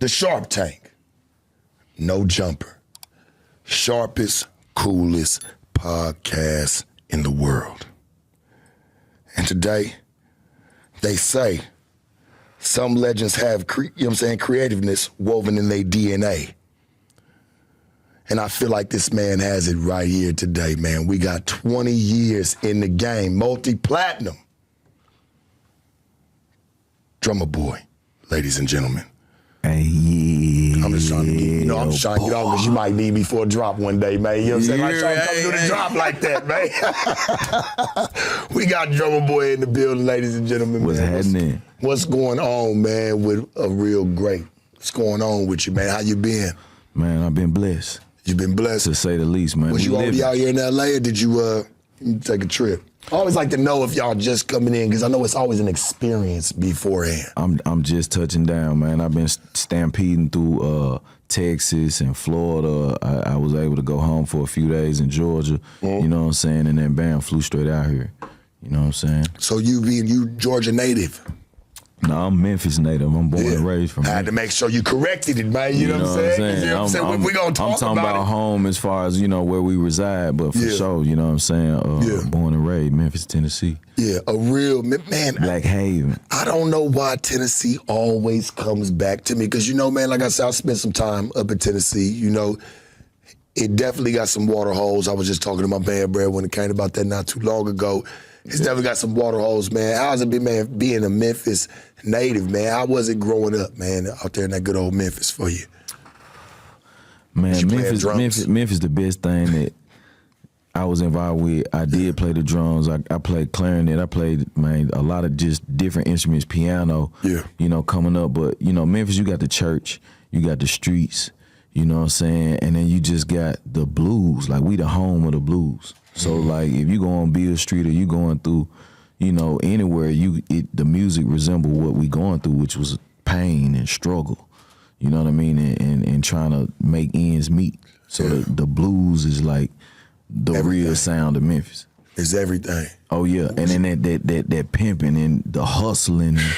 The Sharp Tank. No jumper. Sharpest, coolest podcast in the world. And today, they say some legends have, creativeness woven in their DNA. And I feel like this man has it right here today, man. We got 20 years in the game, multi-platinum. Drumma boy, ladies and gentlemen. Hey, yeah. I'm just trying to get, I'm just trying to get off because you might need me for a drop one day, man. You know what I'm saying? Like trying to come do the drop like that, man. We got Drumma boy in the building, ladies and gentlemen. What's happening? What's going on, man, with a real great? What's going on with you, man? How you been? Man, I've been blessed. You been blessed? To say the least, man. Was you already out here in L.A. or did you take a trip? I always like to know if y'all just coming in because I know it's always an experience beforehand. I'm just touching down, man. I've been stampeding through Texas and Florida. I was able to go home for a few days in Georgia, you know what I'm saying? And then bam, flew straight out here. You know what I'm saying? So you Georgia native? No, I'm Memphis native. I'm born and raised from. I had to make sure you corrected it, man. You know what I'm saying? You know what I'm saying? We gonna talk I'm talking about home as far as, where we reside, but for sure, you know what I'm saying? Born and raised, Memphis, Tennessee. Yeah, a real, man. Black Haven. I don't know why Tennessee always comes back to me because, man, like I said, I spent some time up in Tennessee, It definitely got some water holes. I was just talking to my band, Brad, when it came about that not too long ago. It's definitely got some water holes, man. How's it been, man, being a Memphis native, man? How was it growing up, man, out there in that good old Memphis for you? Man, Memphis the best thing that I was involved with. I did play the drums. I played clarinet. I played, man, a lot of just different instruments, piano, coming up. But, Memphis, you got the church, you got the streets, you know what I'm saying? And then you just got the blues. Like, we the home of the blues. So like if you go on Beale Street or you going through, anywhere, the music resemble what we going through, which was pain and struggle. You know what I mean? And trying to make ends meet. So the blues is like the real sound of Memphis. It's everything. Oh yeah. And then that pimping and the hustling and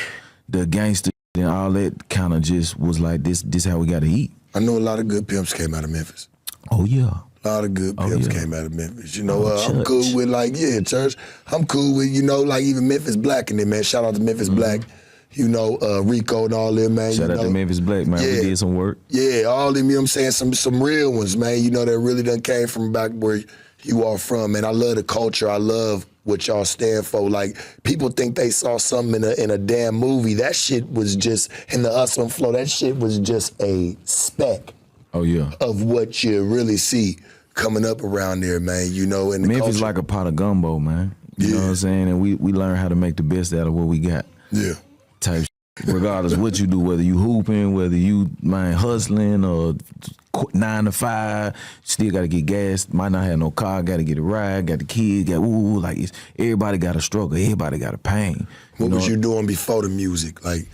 the gangster and all that kind of just was like this how we gotta eat. I know a lot of good pimps came out of Memphis. Oh yeah. A lot of good pimps came out of Memphis. I'm cool with church. I'm cool with, even Memphis Black in there, man. Shout out to Memphis Black, Rico and all them, man. Shout out to Memphis Black, man. We did some work. Yeah, all them, I'm saying, some real ones, man, that really done came from back where you are from, man. I love the culture. I love what y'all stand for. Like, people think they saw something in a damn movie. That shit was just, in the Hustle and Flow, that shit was just a speck. Oh yeah. Of what you really see coming up around there, man, in the Memphis culture. Like a pot of gumbo, man. You know what I'm saying? And we learn how to make the best out of what we got. Yeah. Type regardless what you do, whether you hooping, whether you hustling or 9 to 5, still gotta get gas, might not have no car, gotta get a ride, got the kids, everybody got a struggle, everybody got a pain. What was you doing before the music? Like,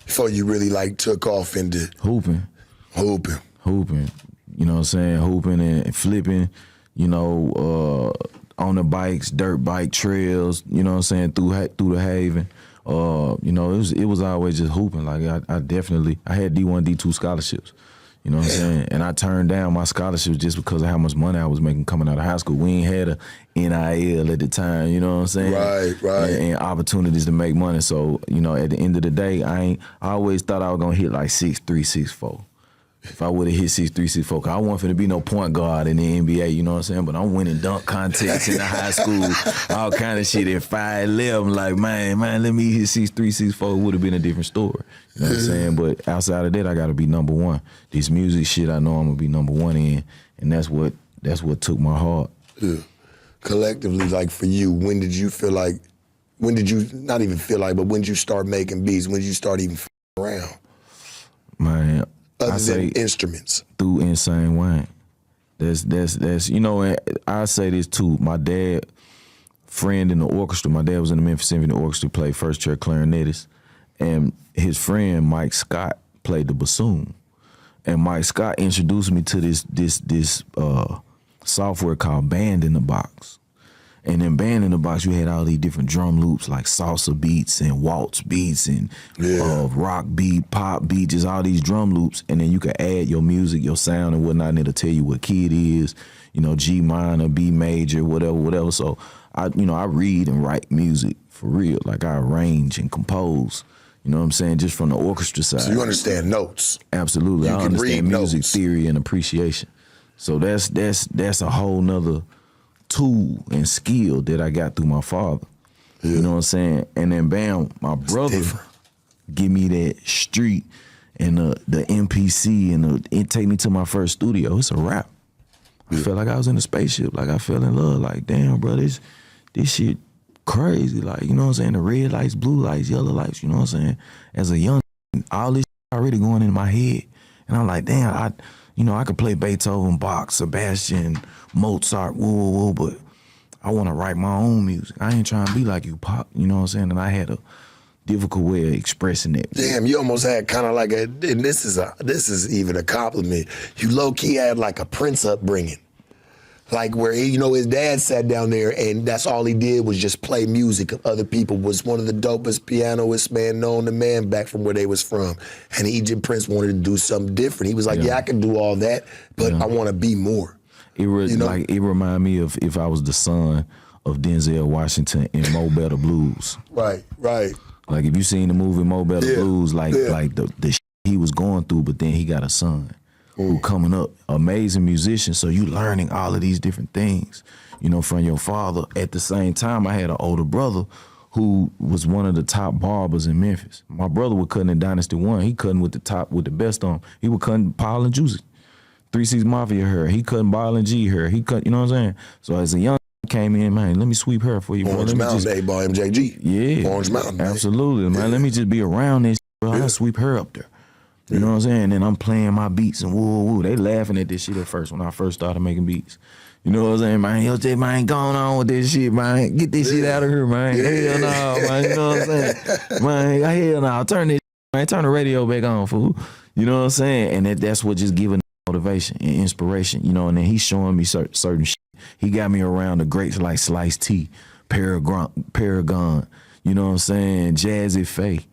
before you really took off into hooping. You know what I'm saying? Hooping and flipping, on the bikes, dirt bike trails, you know what I'm saying, through the Haven. It was always just hooping. Like I had D1, D2 scholarships. You know what I'm saying? And I turned down my scholarships just because of how much money I was making coming out of high school. We ain't had a NIL at the time, you know what I'm saying? Right. And opportunities to make money. So, at the end of the day, I always thought I was gonna hit like 6'3", 6'4". If I would have hit 6'3", 6'4", cause I wasn't finna be no point guard in the NBA, you know what I'm saying? But I'm winning dunk contests in the high school, all kind of shit at 5'11". Like, man, let me hit 6'3", 6'4", would have been a different story. You know what I'm saying? But outside of that, I gotta be number one. This music shit, I know I'm gonna be number one in, and that's what took my heart. Yeah. Collectively, like for you, when did you not even feel like, but when did you start making beats? When did you start even around? Man. Other than instruments. Through Insane Wayne. That's and I say this too. My dad, friend in the orchestra, my dad was in the Memphis Symphony Orchestra, played first chair clarinetist, and his friend Mike Scott played the bassoon. And Mike Scott introduced me to this software called Band in the Box. And then Band in the Box, you had all these different drum loops like salsa beats and waltz beats and rock beat, pop beat, just all these drum loops. And then you could add your music, your sound and whatnot, and it'll tell you what key it is, you know, G minor, B major, whatever. So I read and write music for real. Like I arrange and compose, you know what I'm saying, just from the orchestra side. So you understand notes. Absolutely. I understand music notes. theory and appreciation. So that's a whole nother tool and skill that I got through my father. Yeah. You know what I'm saying? And then bam, my brother give me that street and the MPC and it take me to my first studio. It's a rap. I felt like I was in a spaceship. Like I fell in love. Like, damn, bro, this shit crazy. Like, you know what I'm saying? The red lights, blue lights, yellow lights, you know what I'm saying? As a young, all this shit already going in my head. And I'm like, damn, I could play Beethoven, Bach, Sebastian, Mozart, woo, but I want to write my own music. I ain't trying to be like you, Pop. You know what I'm saying? And I had a difficult way of expressing that. Damn, you almost had kind of like and this is even a compliment. You low key had like a Prince upbringing, like where his dad sat down there and that's all he did was just play music of other people. Was one of the dopest pianists known to man back from where they was from. And Egypt Prince wanted to do something different. He was like, I can do all that, but I want to be more. It reminded me of if I was the son of Denzel Washington in Mo Better Blues. Right. Like if you seen the movie Mo Better Blues, like the shit he was going through, but then he got a son who coming up, amazing musician. So you learning all of these different things, from your father. At the same time, I had an older brother who was one of the top barbers in Memphis. My brother was cutting in Dynasty 1. He cutting with the best on. He was cutting Paul and Juicy. 3 6 Mafia hair. He cutting Ball and G hair. He cut, you know what I'm saying? So as a young came in, man, let me sweep hair for you, bro. Orange Mountain, boy, MJG. Yeah. Orange Mountain. Absolutely, man. Let me just be around this, bro. I'll sweep her up there. You know what I'm saying? And then I'm playing my beats and woo. They laughing at this shit at first when I first started making beats. You know what I'm saying, man? Yo, J, man, going on with this shit, man. Get this shit out of here, man. Hell no, man. You know what I'm saying? Man, hell no. Turn this, man. Turn the radio back on, fool. You know what I'm saying? And that's what just giving motivation and inspiration, and then he's showing me certain shit. He got me around the greats like Slice T, Paragon, you know what I'm saying, Jazzy Faye.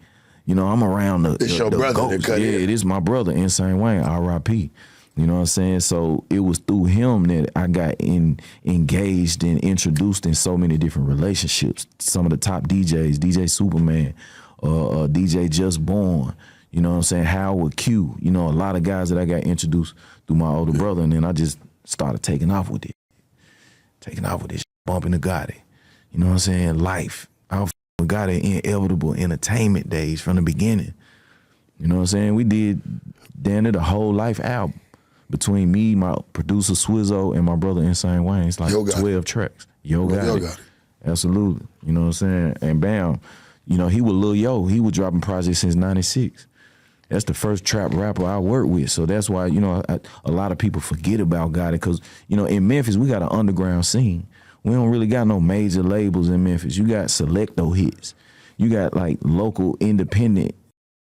I'm around the your brother goats. It is my brother, Insane Wayne, R.I.P. You know what I'm saying? So it was through him that I got engaged and introduced in so many different relationships. Some of the top DJs, DJ Superman, DJ Just Born, you know what I'm saying, Howard Q, a lot of guys that I got introduced through my older brother, and then I just started taking off with it, bumping the Gotti. You know what I'm saying? Life. I got it inevitable entertainment days from the beginning. You know what I'm saying? We did damn near the whole Life album between me, my producer Swizzo, and my brother Insane Wayne. It's like 12 tracks. Yo got it. Absolutely. You know what I'm saying? And bam, he was Lil Yo. He was dropping projects since 96. That's the first trap rapper I worked with. So that's why, a lot of people forget about Gotti because, in Memphis, we got an underground scene. We don't really got no major labels in Memphis. You got selecto hits. You got like local independent,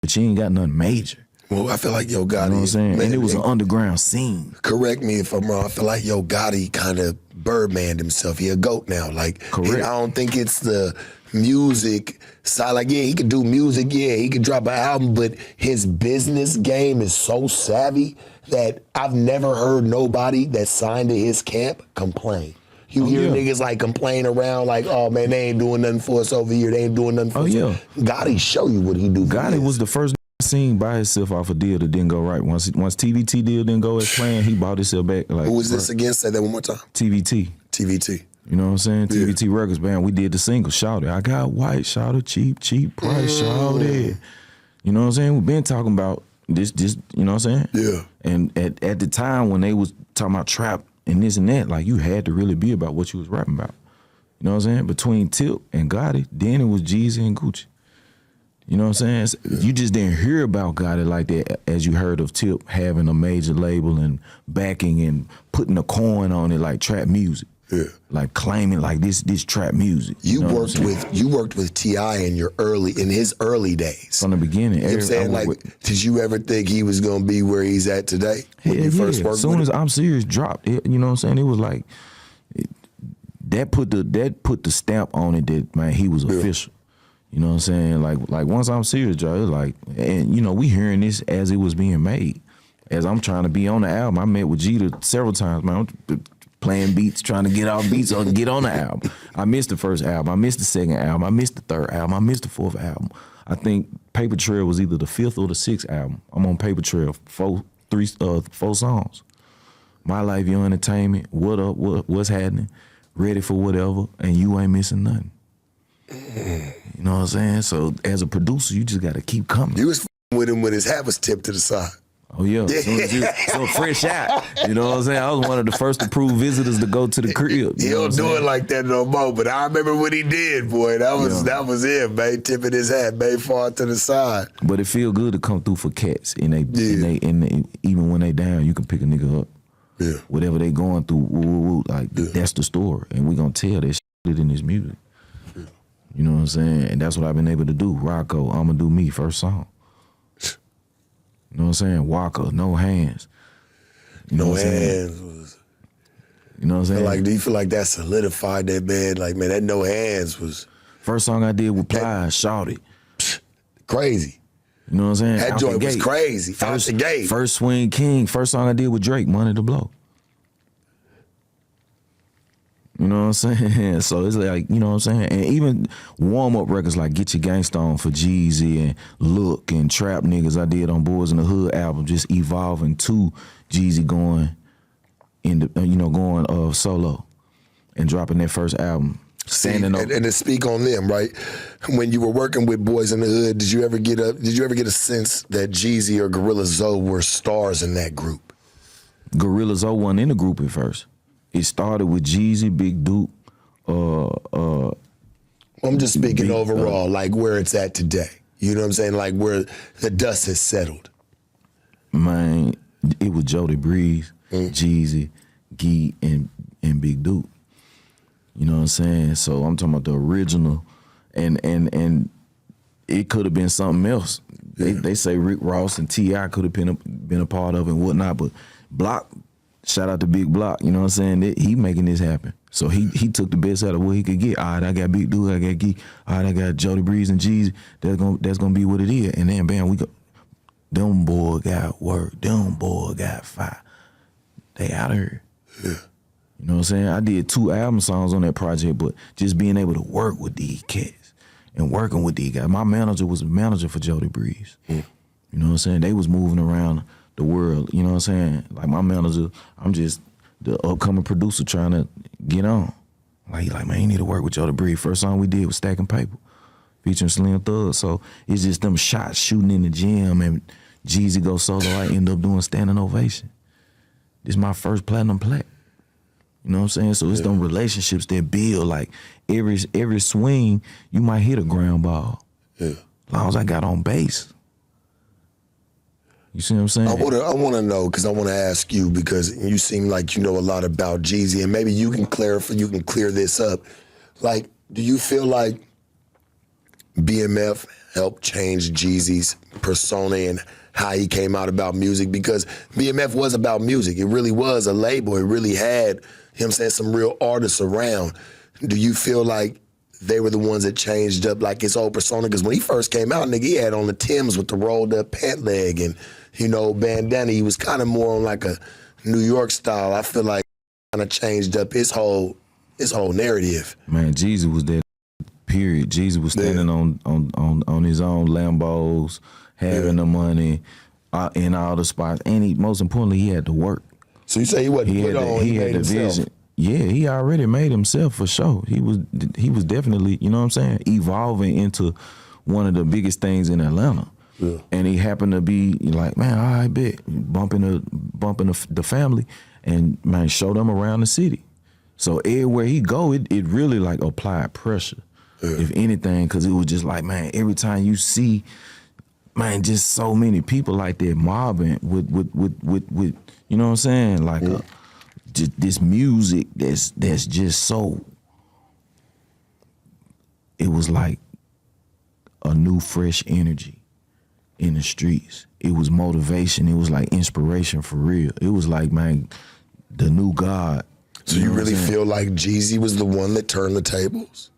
but you ain't got nothing major. Well, I feel like Yo Gotti. You know what I'm saying? And it was an underground scene. Correct me if I'm wrong. I feel like Yo Gotti kind of Birdmaned himself. He a GOAT now. Like, correct. I don't think it's the music side. Like, he could do music. Yeah, he could drop an album, but his business game is so savvy that I've never heard nobody that signed to his camp complain. You hear niggas like complain around like, oh man, they ain't doing nothing for us over here. They ain't doing nothing for us. Gotti show you what he do. Gotti was the first seen by himself off a deal that didn't go right. Once TVT deal didn't go as planned, he bought himself back. Like, who was this again? Say that one more time. TVT. You know what I'm saying? Yeah. TVT Records, man. We did the single, Shout It. I got white, shout it, cheap price, shout it. You know what I'm saying? We've been talking about this, you know what I'm saying? Yeah. And at the time when they was talking about trap and this and that, like you had to really be about what you was rapping about. You know what I'm saying? Between Tip and Gotti, then it was Jeezy and Gucci. You know what I'm saying? You just didn't hear about Gotti like that as you heard of Tip having a major label and backing and putting a coin on it like trap music. Yeah. Like claiming like this trap music. You worked with T.I. in his early days. From the beginning. You know what I'm saying? Like, did you ever think he was gonna be where he's at today? When you first worked as soon as I'm Serious dropped, you know what I'm saying? It was like that put the stamp on it that, man, he was official. You know what I'm saying? Like once I'm serious, Joe, it was like, and you know, we hearing this as it was being made. As I'm trying to be on the album, I met with Jeter several times, man. I'm playing beats, trying to get off beats or get on the album. I missed the first album. I missed the second album. I missed the third album. I missed the fourth album. I think Paper Trail was either the fifth or the sixth album. I'm on Paper Trail, four songs. My Life, Your Entertainment, What Up, What's Happening, Ready for Whatever, and You Ain't Missing Nothing. You know what I'm saying? So as a producer, you just got to keep coming. You was with him when his hat was tipped to the side. Oh yeah, so fresh out. You know what I'm saying? I was one of the first approved visitors to go to the crib. He don't do it like that no more. But I remember what he did, boy. That was it, man. Tipping his hat, man, far to the side. But it feel good to come through for cats, and even when they down, you can pick a nigga up. Yeah. Whatever they going through, that's the story, and we gonna tell that shit in this music. Yeah. You know what I'm saying? And that's what I've been able to do. Rocco, I'ma Do Me, first song. You know what I'm saying? Walker, No Hands. You know No what Hands was. You know what I'm saying? Do you feel like that solidified that, man? Like, man, that No Hands was. First song I did with Plies, Shawty. Crazy. You know what I'm saying? That joint was crazy. Out the gate. First Swing King. First song I did with Drake, Money to Blow. You know what I'm saying? So it's like, you know what I'm saying? And even warm-up records like Get Your Gangsta On for Jeezy and Look and Trap Niggas I did on Boys in the Hood album, just evolving to Jeezy going solo and dropping that first album. And to speak on them, right? When you were working with Boys in the Hood, did you ever get a sense that Jeezy or Gorilla Zoe were stars in that group? Gorilla Zoe wasn't in the group at first. It started with Jeezy, Big Duke. I'm just speaking overall, like where it's at today. You know what I'm saying? Like where the dust has settled. Man, it was Jody Breeze, Jeezy, Gee, and Big Duke. You know what I'm saying? So I'm talking about the original, and it could have been something else. Yeah. They say Rick Ross and T.I. could have been a part of it and whatnot, but Block. Shout out to Big Block, you know what I'm saying? He making this happen. So he took the best out of what he could get. All right, I got Big Dude, I got Geek. All right, I got Jody Breeze and Jeezy. That's gonna be what it is. And then bam, we go. Them boy got work. Them boy got fire. They out of here. Yeah. You know what I'm saying? I did 2 album songs on that project, but just being able to work with these cats and working with these guys. My manager was a manager for Jody Breeze. You know what I'm saying? They was moving around the world, you know what I'm saying? Like my manager, I'm just the upcoming producer trying to get on. Like, man, you need to work with Jody Breeze. First song we did was Stacking Paper, featuring Slim Thug. So it's just them shots shooting in the gym, and Jeezy go solo. I end up doing standing ovation. This is my first platinum plaque. You know what I'm saying? So it's them relationships that build. Like every swing, you might hit a ground ball. Yeah. As long as I got on base. You see what I'm saying? I want to know, because I want to ask you, because you seem like you know a lot about Jeezy, and maybe you can clear this up. Like, do you feel like BMF helped change Jeezy's persona and how he came out about music? Because BMF was about music. It really was a label. It really had, you know what I'm saying, some real artists around. Do you feel like they were the ones that changed up like his whole persona? Because when he first came out, nigga, he had on the Timbs with the rolled up pant leg and, you know, bandana. He was kind of more on like a New York style. I feel like kind of changed up his whole narrative. Man, Jeezy was that period. Jeezy was standing on his own Lambos, having the money in all the spots, and most importantly, he had to work. So you say he wasn't put on, he had the vision. Yeah, he already made himself for sure. He was definitely, you know what I'm saying, evolving into one of the biggest things in Atlanta. Yeah. And he happened to be like, man, all right, bet, bumping the family, and man, show them around the city. So everywhere he go, it really like applied pressure, if anything, because it was just like, man, every time you see, man, just so many people like that mobbing with you know what I'm saying, like just this music that's just so. It was like a new fresh energy in the streets. It was motivation. It was like inspiration for real. It was like, man, the new God. So you really feel like Jeezy was the one that turned the tables?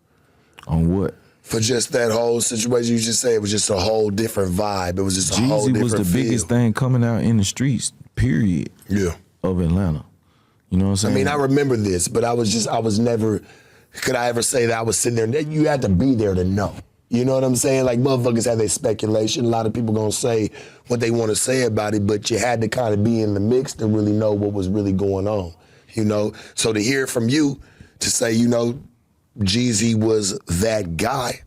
On what? For just that whole situation, you just say it was just a whole different vibe. It was just a whole different Jeezy was the biggest thing coming out in the streets, period, of Atlanta. You know what I'm saying? I mean, I remember this, but I was never, could I ever say that I was sitting there? You had to be there to know. You know what I'm saying? Like, motherfuckers have their speculation. A lot of people gonna say what they want to say about it, but you had to kind of be in the mix to really know what was really going on, you know? So to hear from you, to say, you know, Jeezy was that guy,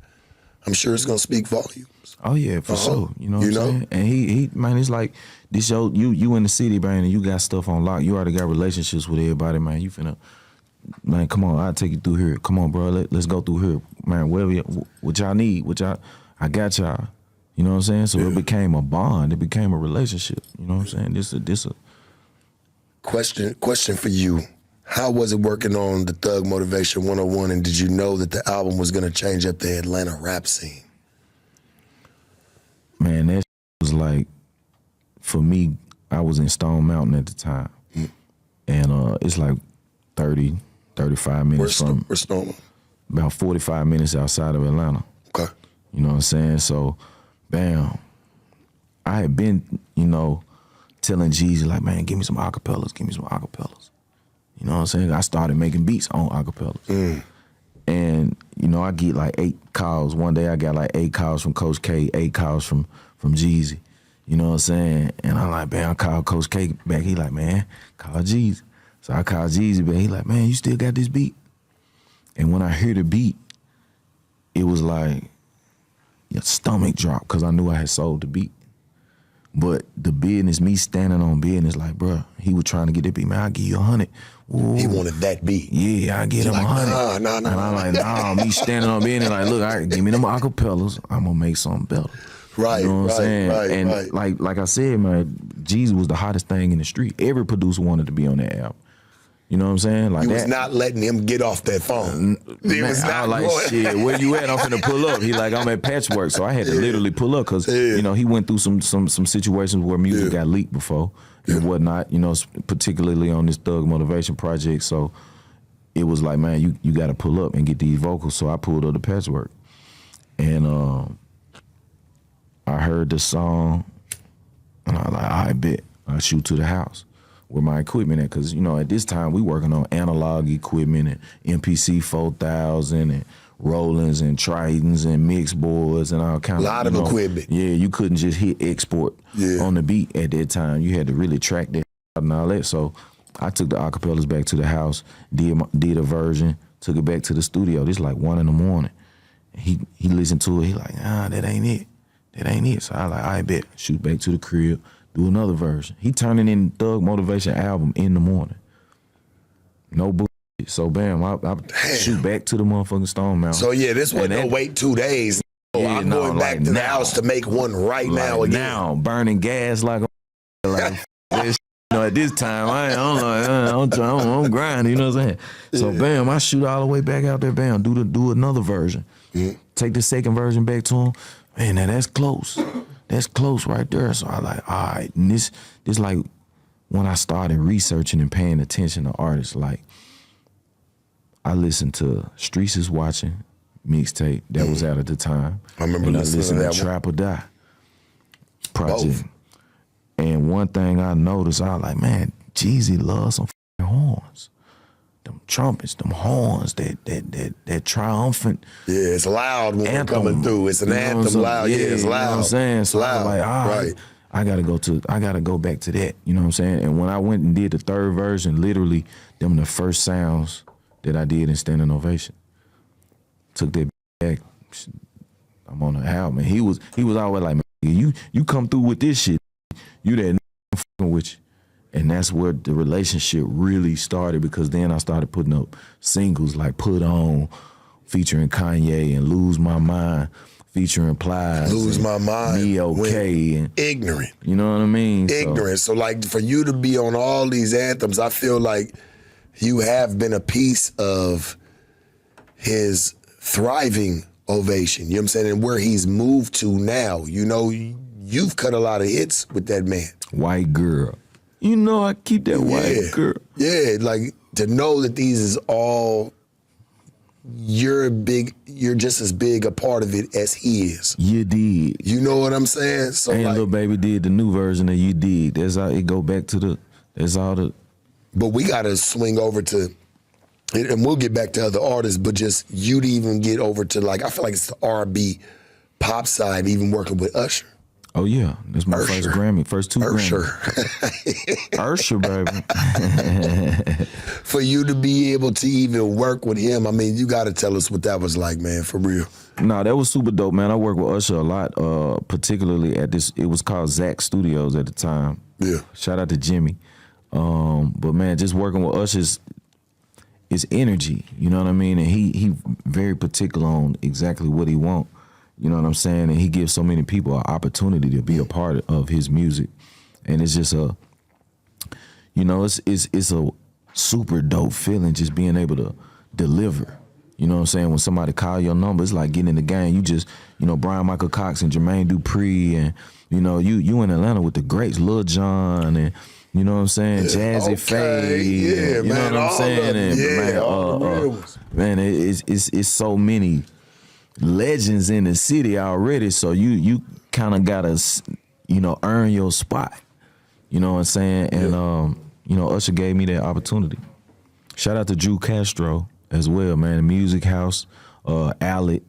I'm sure it's gonna speak volumes. Oh yeah, for sure. You know what I'm saying? And he man, it's like this you in the city, man, and you got stuff on lock. You already got relationships with everybody, man. You finna, man, come on, I'll take you through here. Come on, bro, let's go through here. Man, what y'all need, I got y'all. You know what I'm saying? So it became a bond, it became a relationship. You know what I'm saying? This a question for you. How was it working on the Thug Motivation 101, and did you know that the album was gonna change up the Atlanta rap scene? Man, that was like, for me, I was in Stone Mountain at the time. And it's like 30, 35 minutes from, where's Stone? About 45 minutes outside of Atlanta. Okay. You know what I'm saying? So, bam, I had been, you know, telling Jeezy, like, man, give me some acapellas, give me some acapellas. You know what I'm saying? I started making beats on acapellas. And, you know, I get like 8 calls. One day I got like 8 calls from Coach K, 8 calls from Jeezy. You know what I'm saying? And I'm like, man, I called Coach K back. He like, man, call Jeezy. So I called Jeezy back. He like, man, you still got this beat? And when I hear the beat, it was like your stomach dropped because I knew I had sold the beat. But the business, me standing on business, like, bro, he was trying to get that beat. Man, I'll give you 100. Ooh. He wanted that beat. Yeah, I get him 100. Nah. And I'm like, nah, me standing on business, like, look, give me them acapellas. I'm gonna make something better. Right, you know what I'm saying? Right. Like I said, man, Jeezy was the hottest thing in the street. Every producer wanted to be on that album. You know what I'm saying? Like you was not letting him get off that phone. He was not I was like, going. shit, where you at? I'm finna pull up. He like, I'm at Patchwork. So I had to literally pull up because, you know, he went through some situations where music got leaked before and whatnot, you know, particularly on this Thug Motivation project. So it was like, man, you got to pull up and get these vocals. So I pulled up the Patchwork. And I heard the song, and I was like, I bet I'll shoot to the house where my equipment at, because, you know, at this time we working on analog equipment and MPC 4000 and Rollins and Tritons and mix boards and all kinds of, a lot of equipment. Yeah, you couldn't just hit export on the beat at that time. You had to really track that and all that. So I took the acapellas back to the house, did a version, took it back to the studio. This like 1 in the morning. He listened to it. He like, that ain't it. That ain't it. So I like, I bet. Shoot back to the crib, do another version. He turning in Thug Motivation album in the morning. No bullshit. So bam, I shoot back to the motherfucking Stone Mountain. So yeah, this wasn't no wait 2 days. I'm going back to the house to make one right now again. Now, burning gas like a like this, you know, at this time, I'm grinding, you know what I'm saying? So bam, I shoot all the way back out there, bam, do another version. Take the second version back to him. Man, now that's close. That's close right there. So I like, all right. And this like when I started researching and paying attention to artists, like I listened to Streets is Watching mixtape that was out at the time. I remember listening to that Trap or Die project. Both. And one thing I noticed, I was like, man, Jeezy loves some horns. Them trumpets, them horns, that triumphant. Yeah, it's loud when we're coming through. It's an anthem loud. Yeah, it's loud. You know what I'm saying? So loud. I was like, I gotta go back to that. You know what I'm saying? And when I went and did the third version, literally, them the first sounds that I did in Standing Ovation. Took that back. I'm on the album. And he was always like, man, you come through with this shit, you that fucking with you. And that's where the relationship really started, because then I started putting up singles like Put On, featuring Kanye, and Lose My Mind, featuring Plies. Lose My Mind. Me Okay. And, ignorant. You know what I mean? Ignorant. So like for you to be on all these anthems, I feel like you have been a piece of his thriving Ovation. You know what I'm saying? And where he's moved to now. You know, you've cut a lot of hits with that man. White Girl. You know I keep that white girl. Yeah, like to know that these is all you're just as big a part of it as he is. You did. You know what I'm saying? So and like, Lil Baby did the new version of You Did. That's how it go back to that's all the. But we gotta swing over to, and we'll get back to other artists, but just you to even get over to like, I feel like it's the R&B pop side, even working with Usher. Oh yeah, that's my first Grammy, first two Grammys. Usher, baby. For you to be able to even work with him, I mean, you got to tell us what that was like, man, for real. No, that was super dope, man. I worked with Usher a lot, particularly at this. It was called Zach Studios at the time. Yeah. Shout out to Jimmy. But man, just working with Usher's is energy. You know what I mean? And he very particular on exactly what he want. You know what I'm saying? And he gives so many people an opportunity to be a part of his music. And it's just it's a super dope feeling just being able to deliver. You know what I'm saying? When somebody call your number, it's like getting in the game. You just, Brian Michael Cox and Jermaine Dupri and, you in Atlanta with the greats, Lil Jon and, you know what I'm saying? Jazzy Faye. Yeah, you know what I'm saying? Man, it's so many legends in the city already, so you kind of gotta, earn your spot. You know what I'm saying? And Usher gave me that opportunity. Shout out to Drew Castro as well, man. The Music House, Alec.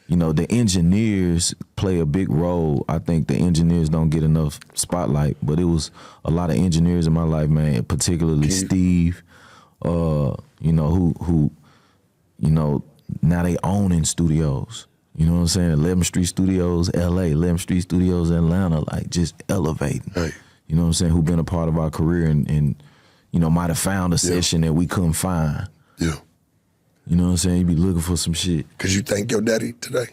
The engineers play a big role. I think the engineers don't get enough spotlight, but it was a lot of engineers in my life, man. Particularly Steve, who now they own in studios. You know what I'm saying? 11th Street Studios, LA, 11th Street Studios, Atlanta, like just elevating. Right. You know what I'm saying? Who been a part of our career and might have found a session that we couldn't find. Yeah. You know what I'm saying? You be looking for some shit. Could you thank your daddy today?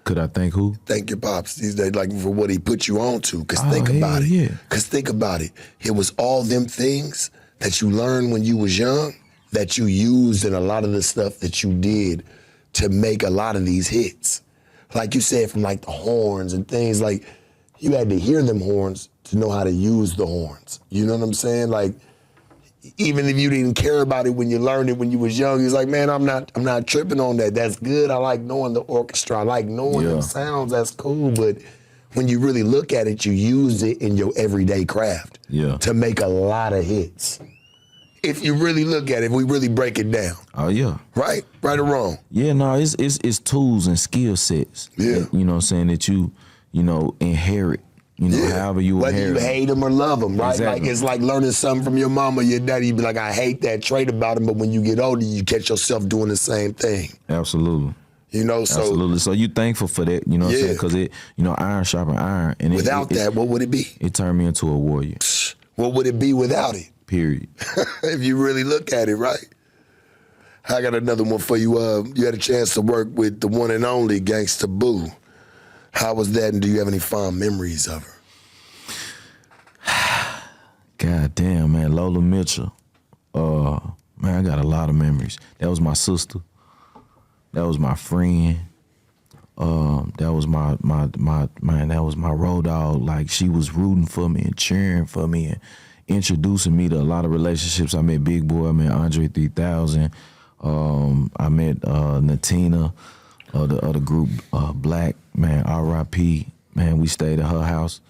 Could I thank who? Thank your pops these days, like for what he put you on to. Because think about it. Yeah. Because think about it. It was all them things that you learned when you was young that you used in a lot of the stuff that you did to make a lot of these hits. Like you said, from like the horns and things, like you had to hear them horns to know how to use the horns. You know what I'm saying? Like, even if you didn't care about it when you learned it when you was young, he's like, man, I'm not tripping on that. That's good. I like knowing the orchestra. I like knowing them sounds. That's cool. But when you really look at it, you use it in your everyday craft to make a lot of hits. If you really look at it, if we really break it down. Oh yeah. Right? Right or wrong? Yeah, no, it's tools and skill sets. Yeah. You know what I'm saying, that you inherit. However you whether inherit. you hate them or love them, right? Exactly. Like it's like learning something from your mom or your daddy. You be like, I hate that trait about them, but when you get older, you catch yourself doing the same thing. Absolutely. So absolutely. So you thankful for that, you know what I'm saying? Because it, iron sharpen iron. And without that, what would it be? It turned me into a warrior. What would it be without it? Period. If you really look at it, right? I got another one for you. You had a chance to work with the one and only Gangsta Boo. How was that, and do you have any fond memories of her? God damn, man. Lola Mitchell. Man, I got a lot of memories. That was my sister. That was my friend. That was my that was my road dog. Like, she was rooting for me and cheering for me and introducing me to a lot of relationships. I met Big Boy, I met Andre 3000. I met Natina, the other group, Black, man, R.I.P. Man, we stayed at her house.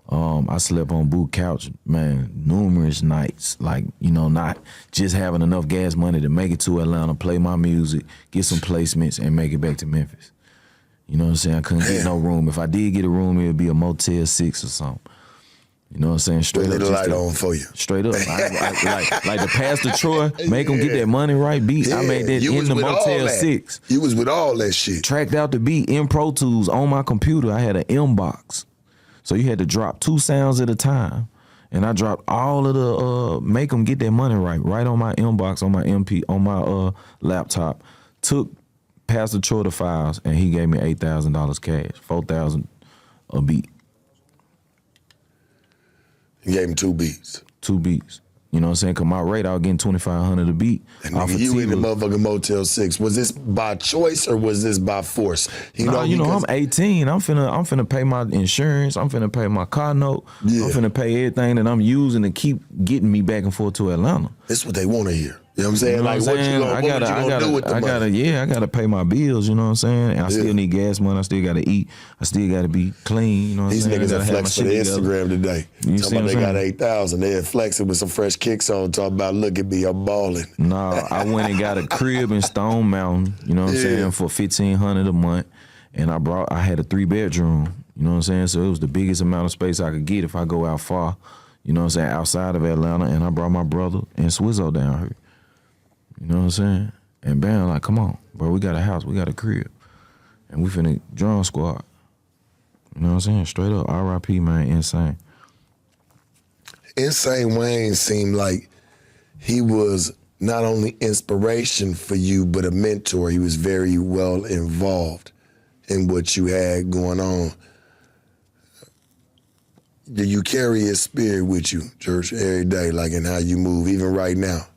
I slept on Boot couch, man, numerous nights. Like, not just having enough gas money to make it to Atlanta, play my music, get some placements, and make it back to Memphis. You know what I'm saying? I couldn't get no room. If I did get a room, it would be a Motel 6 or something. You know what I'm saying? Straight up. Put the light on for you. Straight up. Like the Pastor Troy, make them get that money right beat. Yeah. I made that in the Motel 6. You was with all that shit. Tracked out the beat in Pro Tools on my computer. I had an inbox. So you had to drop 2 sounds at a time. And I dropped all of the, make them get that money right on my inbox, on my MP, on my laptop. Took Pastor Troy the files, and he gave me $8,000 cash, $4,000 a beat. You gave him 2 beats. 2 beats. You know what I'm saying? Cause my rate, I was getting 2,500 a beat. And nigga, you in the motherfucking Motel 6. Was this by choice or was this by force? I'm 18. I'm finna pay my insurance. I'm finna pay my car note. Yeah. I'm finna pay everything that I'm using to keep getting me back and forth to Atlanta. That's what they want to hear. You know what I'm saying? Like, what you gonna do with the money? I gotta pay my bills, you know what I'm saying? And I still need gas money. I still gotta eat. I still gotta be clean, you know what I'm saying? These niggas are flexing for the Instagram today. You talking about they got 8,000. They're flexing with some fresh kicks on, talking about, look at me, I'm balling. Nah, I went and got a crib in Stone Mountain, you know what I'm saying, for $1,500 a month. And I had a 3-bedroom, you know what I'm saying? So it was the biggest amount of space I could get if I go out far, you know what I'm saying, outside of Atlanta. And I brought my brother and Swizzo down here. You know what I'm saying? And Bam, like, come on, bro, we got a house, we got a crib. And we finna drum squad. You know what I'm saying? Straight up, R.I.P., man, Insane. Insane Wayne seemed like he was not only inspiration for you, but a mentor. He was very well involved in what you had going on. Do you carry his spirit with you, Church, every day, like in how you move, even right now?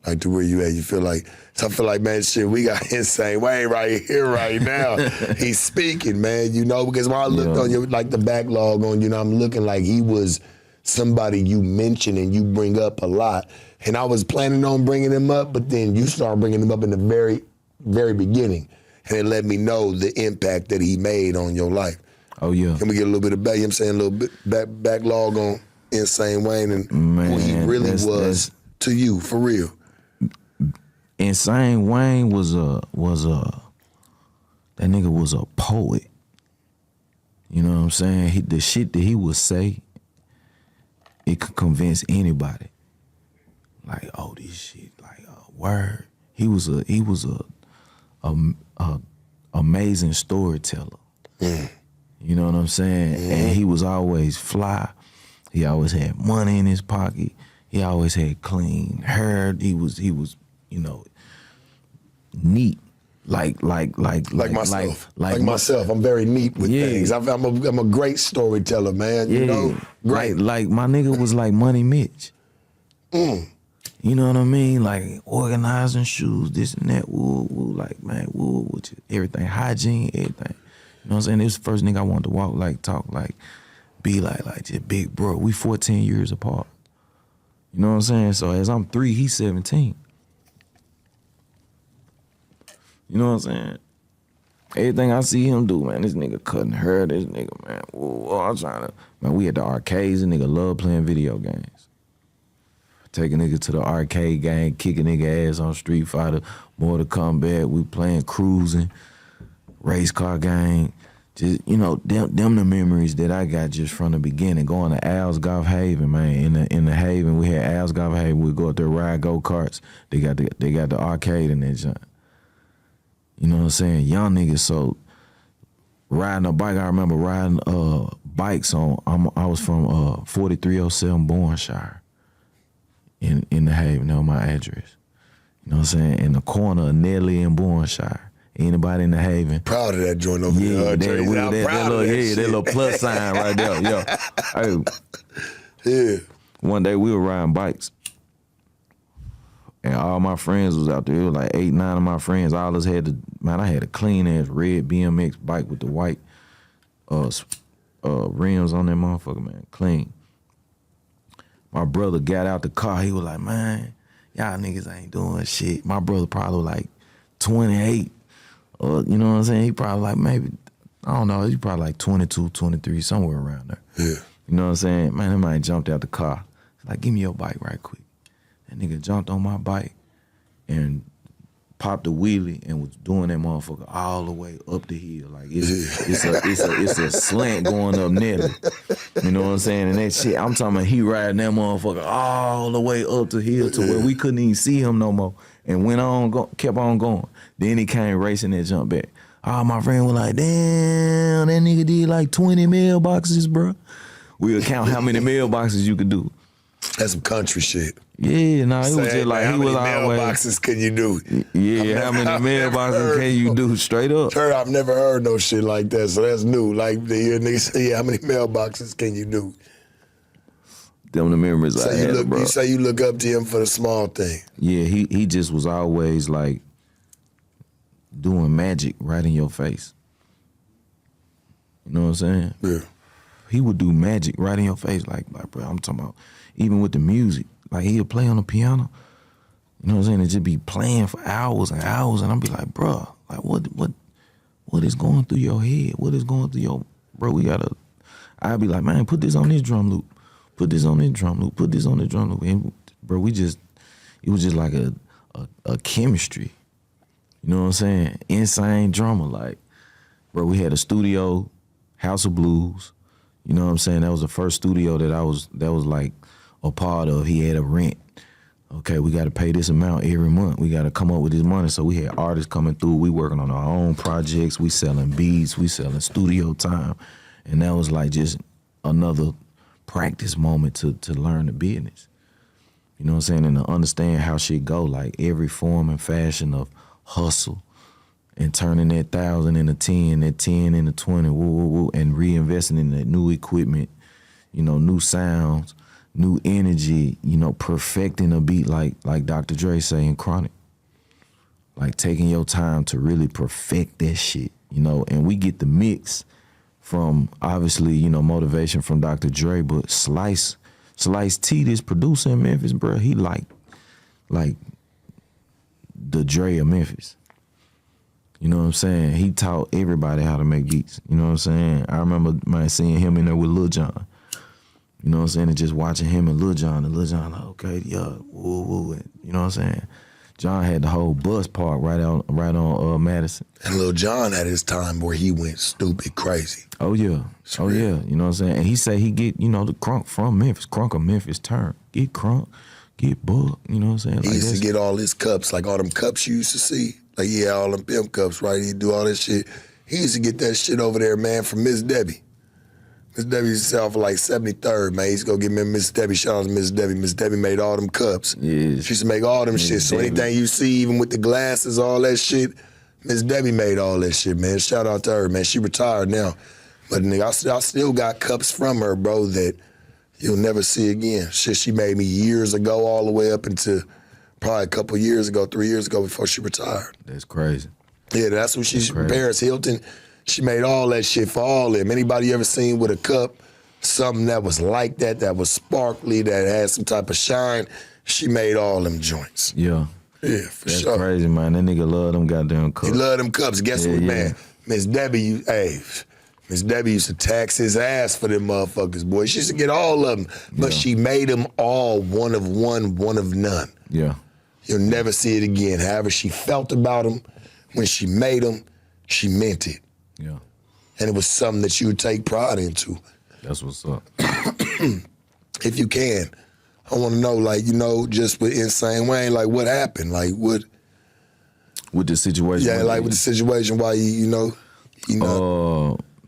Like to where you at, you feel like, so I feel like, man, shit, we got Insane Wayne right here, right now. He's speaking, man, you know, because when I looked on your, like the backlog on, you know, I'm looking like he was somebody you mention and you bring up a lot. And I was planning on bringing him up, but then you started bringing him up in the very, very beginning. And it let me know the impact that he made on your life. Oh, yeah. Can we get a little bit of, you know what I'm saying, a little bit backlog on Insane Wayne and who he really was to you, for real? Insane Wayne was a that nigga was a poet. You know what I'm saying? The shit that he would say, it could convince anybody. Like, oh, this shit, like a word. He was a amazing storyteller. You know what I'm saying? And he was always fly. He always had money in his pocket. He always had clean hair. He was, you know, neat. Like myself. Like myself. I'm very neat with things. I'm a great storyteller, man. You know? Great. Like my nigga was like Money Mitch. You know what I mean? Like organizing shoes, this and that, woo, like, man, woo, everything, hygiene, everything. You know what I'm saying? This was the first nigga I wanted to walk like, talk like, be like just big bro. We 14 years apart. You know what I'm saying? So as I'm 3, he's 17. You know what I'm saying? Everything I see him do, man, this nigga cutting hair, this nigga, man, whoa, I'm trying to, man, we at the arcades, and nigga love playing video games. Take a nigga to the arcade game, kick a nigga ass on Street Fighter, Mortal Kombat, we playing cruising, race car game. Just, you know, them the memories that I got just from the beginning. Going to Al's Golf Haven, man. In the Haven, we had Al's Golf Haven. We'd go up there, ride go-karts. They got the arcade in that joint. You know what I'm saying? Young niggas, so riding a bike, I remember riding bikes on, I was from 4307 Bournshire in the Haven, that was my address. You know what I'm saying? In the corner of Nelly and Bournshire. Anybody in the Haven. Proud of that joint over there. That little plus sign right there. Yo. Yeah. One day we were riding bikes. And all my friends was out there. It was like 8, 9 of my friends. All us had I had a clean ass red BMX bike with the white rims on that motherfucker, man. Clean. My brother got out the car. He was like, man, y'all niggas ain't doing shit. My brother probably like 28. You know what I'm saying? He probably like maybe, I don't know, he probably like 22, 23, somewhere around there. Yeah. You know what I'm saying? Man, that man jumped out the car. He's like, give me your bike right quick. That nigga jumped on my bike and popped a wheelie and was doing that motherfucker all the way up the hill. Like it's a slant going up Nelly. You know what I'm saying? And that shit, I'm talking about he riding that motherfucker all the way up the hill to where we couldn't even see him no more. And went on, kept on going. Then he came racing that jump back. All my friend was like, damn, that nigga did like 20 mailboxes, bro. We'll count how many mailboxes you could do. That's some country shit. Yeah, nah, it was just like, he was always. How many mailboxes can you do? Yeah, how many mailboxes can you do straight up? I've never heard no shit like that, so that's new. Like, the niggas say, yeah, how many mailboxes can you do? them the memories I had, bro. You say you look up to him for the small thing. Yeah, he just was always like doing magic right in your face. You know what I'm saying? Yeah. He would do magic right in your face, like bro, I'm talking about even with the music. Like he'd play on the piano, you know what I'm saying? And just be playing for hours and hours, and I'd be like, bro, like what is going through your head? What is going through your, bro? I'd be like, man, put this on this drum loop, put this on this drum loop, put this on this drum loop, and bro, it was just like a chemistry, you know what I'm saying? Insane drummer, like, bro, we had a studio, House of Blues. You know what I'm saying? That was the first studio that was like a part of. He had a rent. Okay, we got to pay this amount every month. We got to come up with this money. So we had artists coming through. We working on our own projects. We selling beats. We selling studio time. And that was like just another practice moment to learn the business. You know what I'm saying? And to understand how shit go, like every form and fashion of hustle, and turning that 1,000 into 10, that 10 into 20, and reinvesting in that new equipment, you know, new sounds, new energy, you know, perfecting a beat like Dr. Dre say in Chronic. Like taking your time to really perfect that shit, you know, and we get the mix from obviously, you know, motivation from Dr. Dre, but Slice T, this producer in Memphis, bro, he like the Dre of Memphis. You know what I'm saying? He taught everybody how to make beats. You know what I'm saying? I remember seeing him in there with Lil Jon. You know what I'm saying? And just watching him and Lil Jon like, okay, yeah, woo. And, you know what I'm saying? John had the whole bus park right on Madison. And Lil Jon had his time where he went stupid crazy. Oh yeah. Oh yeah. You know what I'm saying? And he say he get, you know, the crunk from Memphis. Crunk of Memphis turn. Get crunk, get bug. You know what I'm saying? He used to get all his cups, like all them cups you used to see. Like, yeah, all them pimp cups, right? He'd do all this shit. He used to get that shit over there, man, from Miss Debbie. Miss Debbie used to sell for like 73rd, man. He used to go get me Miss Debbie. Shout out to Miss Debbie. Miss Debbie made all them cups. Yes. She used to make all them shit. So anything you see, even with the glasses, all that shit, Miss Debbie made all that shit, man. Shout out to her, man. She retired now. But nigga, I still got cups from her, bro, that you'll never see again. Shit she made me years ago, all the way up into probably a couple years ago, 3 years ago before she retired. That's crazy. Yeah, that's what she's, Paris Hilton, she made all that shit for all them. Anybody you ever seen with a cup, something that was like that was sparkly, that had some type of shine, she made all them joints. Yeah. Yeah, for That's sure. crazy, man. That nigga love them goddamn cups. He love them cups. Guess what, man? Miss Debbie, Miss Debbie used to tax his ass for them motherfuckers, boy. She used to get all of them, but she made them all one of one, one of none. Yeah. You'll never see it again. However she felt about them, when she made them, she meant it. Yeah. And it was something that you would take pride into. That's what's up. If you can. I want to know, like, you know, just with Insane Wayne, like, what happened? Like, what? With the situation? Yeah, like with the situation, why you know?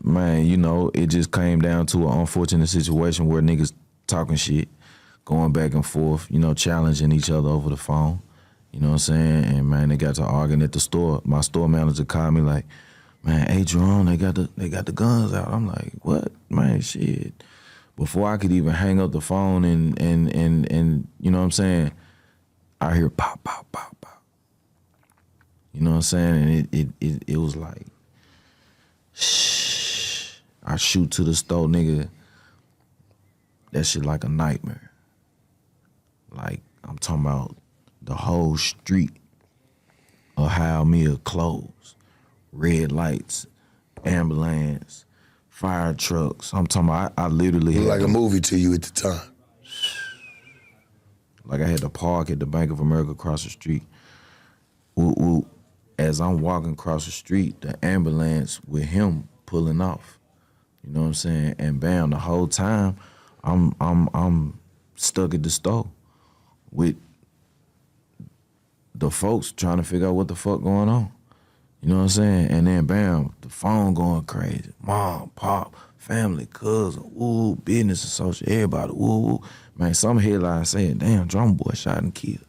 Man, you know, it just came down to an unfortunate situation where niggas talking shit, going back and forth, you know, challenging each other over the phone. You know what I'm saying? And man, they got to arguing at the store. My store manager called me like, man, hey Jerome, they got the guns out. I'm like, what? Man, shit. Before I could even hang up the phone and you know what I'm saying, I hear pop, pop, pop, pop. You know what I'm saying? And it was like, shh. I shoot to the store, nigga. That shit like a nightmare. Like, I'm talking about the whole street of Hal Mill closed. Red lights, ambulance, fire trucks. I'm talking about, I literally had like a movie to you at the time. Like I had to park at the Bank of America across the street. As I'm walking across the street, the ambulance with him pulling off. You know what I'm saying? And bam, the whole time I'm stuck at the store with the folks trying to figure out what the fuck going on. You know what I'm saying? And then bam, the phone going crazy. Mom, pop, family, cousin, woo, business associate, everybody, woo. Man, some headlines saying, damn, Drumma boy shot and killed.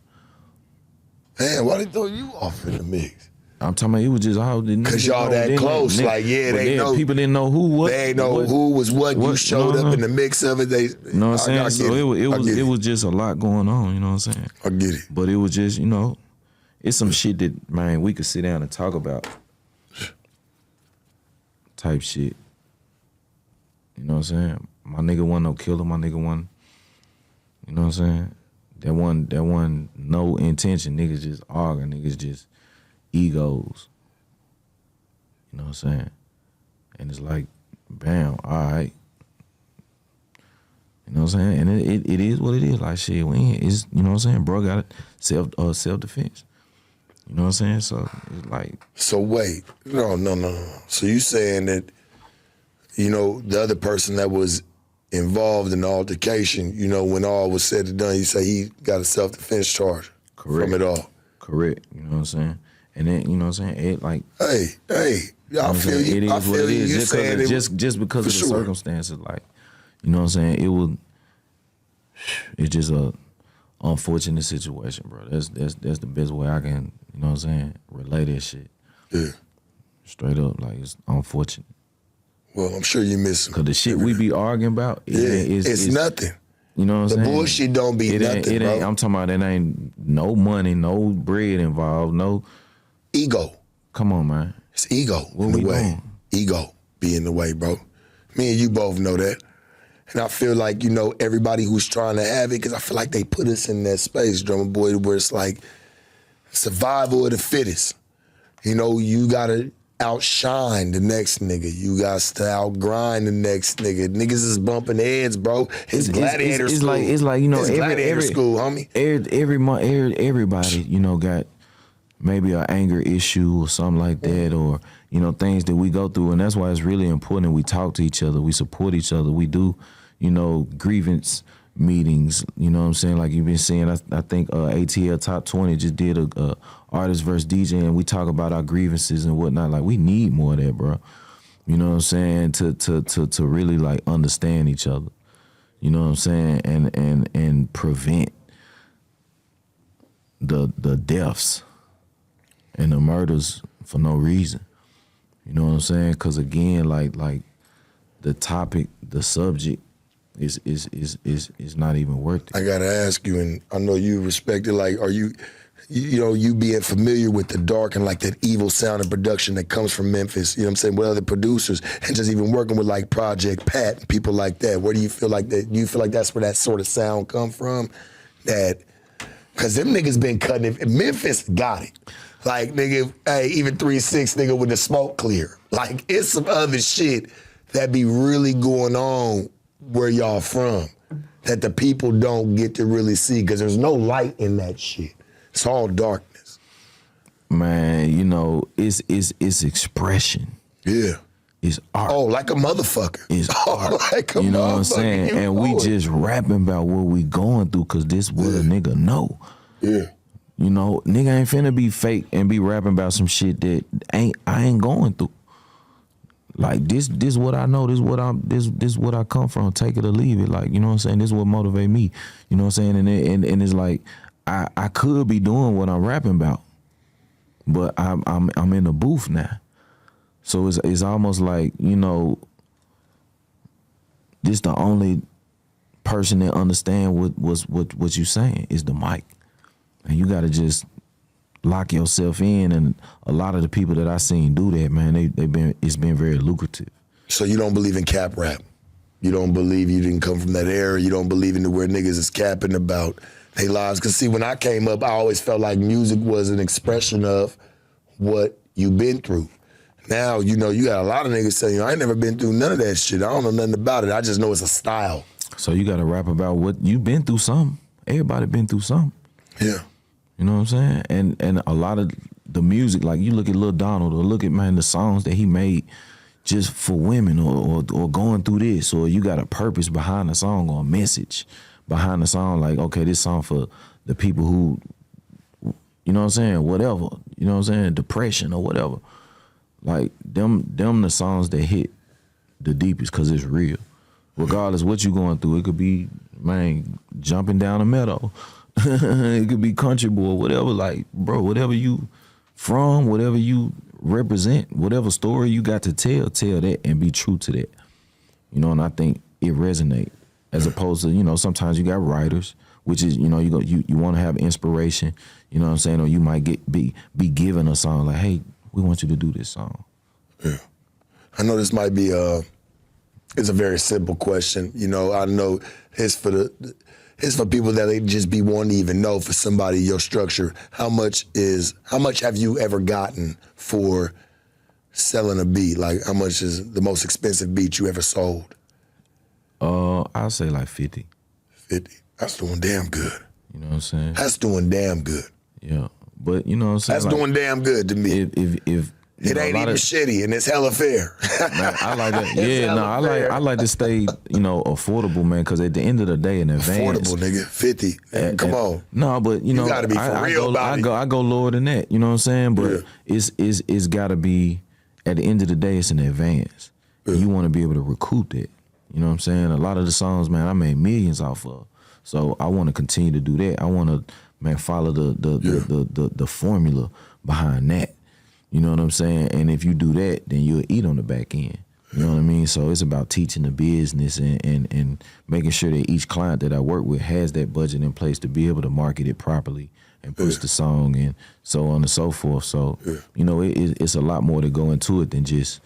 Man, why they throw you off in the mix? I'm talking about it was just all the niggas. Cause y'all that close, like they know. People didn't know who what. They ain't know who was what. You showed up in the mix of it. They, you know what I'm saying? So it was just a lot going on. You know what I'm saying? I get it. But it was just it's some shit that man we could sit down and talk about. Type shit. You know what I'm saying? My nigga wasn't no killer. My nigga wasn't. You know what I'm saying? That one no intention. Niggas just arguing. Niggas just egos. You know what I'm saying? And it's like, bam, all right. You know what I'm saying? And it is what it is. Like shit, we ain't, it's, you know what I'm saying? Bro got it. Self-defense. You know what I'm saying? So it's like. So wait, no. So you saying that, the other person that was involved in the altercation, when all was said and done, you say he got a self-defense charge. Correct. From it all. Correct. You know what I'm saying? And then, you know what I'm saying? It like. Hey, I feel you. It is I what feel it you. is. Just because of the circumstances, like, you know what I'm saying? It's just a unfortunate situation, bro. That's the best way I can, you know what I'm saying, relay that shit. Yeah. Straight up, like, it's unfortunate. Well, I'm sure you miss him. Because the shit we be arguing about, it's nothing. You know what I'm saying? The bullshit don't be nothing, bro. I'm talking about it ain't no money, no bread involved, no. Ego. Come on, man. It's ego what in the we way. Doing? Ego be in the way, bro. Me and you both know that. And I feel like, everybody who's trying to have it, because I feel like they put us in that space, Drumma Boy, where it's like survival of the fittest. You got to outshine the next nigga. You got to outgrind the next nigga. Niggas is bumping heads, bro. It's gladiator school. It's like it's gladiator school, homie. Everybody, got maybe an anger issue or something like that, or things that we go through, and that's why it's really important we talk to each other, we support each other, we do, grievance meetings. You know what I'm saying? Like you've been seeing, I think ATL Top 20 just did a artist versus DJ, and we talk about our grievances and whatnot. Like we need more of that, bro. You know what I'm saying? To really like understand each other. You know what I'm saying? And prevent the deaths and the murders for no reason. You know what I'm saying? Because again, like the topic, the subject is not even worth it. I gotta ask you, and I know you respect it. Like, are you being familiar with the dark and like that evil sound and production that comes from Memphis? You know what I'm saying? With other producers and just even working with like Project Pat and people like that. Where do you feel like that? You feel like that's where that sort of sound come from? That, cause them niggas been cutting it. Memphis got it. Like, nigga, hey, even 3-6, nigga, with the smoke clear. Like, it's some other shit that be really going on where y'all from that the people don't get to really see because there's no light in that shit. It's all darkness. Man, it's expression. Yeah. It's art. Oh, like a motherfucker. It's art. Like a you know motherfucker. What I'm saying? And we just rapping about what we going through because this what a nigga know. Yeah. Nigga ain't finna be fake and be rapping about some shit that I ain't going through. Like this what I know, this what I come from. Take it or leave it. Like, you know what I'm saying? This what motivate me. You know what I'm saying? And it's like I could be doing what I'm rapping about, but I'm in the booth now. So it's almost like, this the only person that understand what you saying is the mic. And you gotta just lock yourself in, and a lot of the people that I seen do that, man, it's been very lucrative. So you don't believe in cap rap? You don't believe, you didn't come from that era? You don't believe in where niggas is capping about their lives? Because see, when I came up, I always felt like music was an expression of what you've been through. Now, you got a lot of niggas saying, I ain't never been through none of that shit. I don't know nothing about it. I just know it's a style. So you gotta rap about what you've been through something. Everybody been through something. Yeah. You know what I'm saying? And a lot of the music, like you look at Lil Donald or look at, man, the songs that he made just for women or going through this, or you got a purpose behind the song or a message behind the song, like, okay, this song for the people who, you know what I'm saying, whatever, you know what I'm saying, depression or whatever. Like, them the songs that hit the deepest because it's real. Regardless what you going through, it could be, man, jumping down a meadow. It could be country boy, whatever, like, bro, whatever you from, whatever you represent, whatever story you got to tell that and be true to that. You know, and I think it resonate as opposed to, you know, sometimes you got writers, which is, you know, you want to have inspiration, you know what I'm saying, or you might be given a song like, hey, we want you to do this song. Yeah. I know this might be it's a very simple question. You know, I know it's for people that they just be wanting to even know, for somebody your structure. How much have you ever gotten for selling a beat? Like, how much is the most expensive beat you ever sold? I'll say like 50. 50. That's doing damn good. You know what I'm saying? That's doing damn good. Yeah. But you know what I'm saying? That's like, doing damn good to me. If it ain't even shitty and it's hella fair. Man, I like that. Yeah, no, I like to stay, you know, affordable, man, because at the end of the day in advance. Affordable, nigga. 50. Come on. No, but you know, gotta be for real about it. I go lower than that, you know what I'm saying? But it's gotta be, at the end of the day, it's an advance. Yeah. You wanna be able to recoup that. You know what I'm saying? A lot of the songs, man, I made millions off of. So I wanna continue to do that. I wanna, man, follow the formula behind that. You know what I'm saying? And if you do that, then you'll eat on the back end. You know what I mean? So it's about teaching the business and making sure that each client that I work with has that budget in place to be able to market it properly and push the song and so on and so forth. So, you know, it's a lot more to go into it than just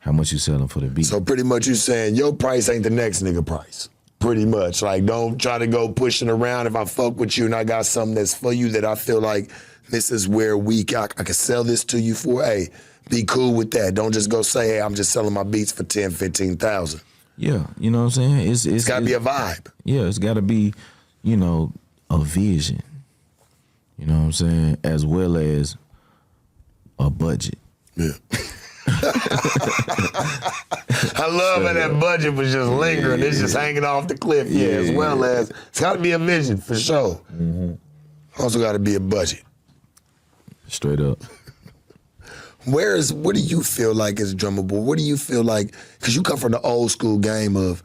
how much you selling for the beat. So pretty much you saying your price ain't the next nigga price. Pretty much. Like, don't try to go pushing around. If I fuck with you and I got something that's for you that I feel like this is where I can sell this to you for, hey, be cool with that. Don't just go say, hey, I'm just selling my beats for 10, 15,000. Yeah, you know what I'm saying? It's got to be a vibe. Yeah, it's got to be, you know, a vision. You know what I'm saying? As well as a budget. Yeah. I love how that budget was just lingering. It's just hanging off the cliff. Yeah, as well as it's got to be a vision for sure. Mm-hmm. Also got to be a budget. Straight up. What do you feel like as a Drumma Boy? What do you feel like, because you come from the old school game of,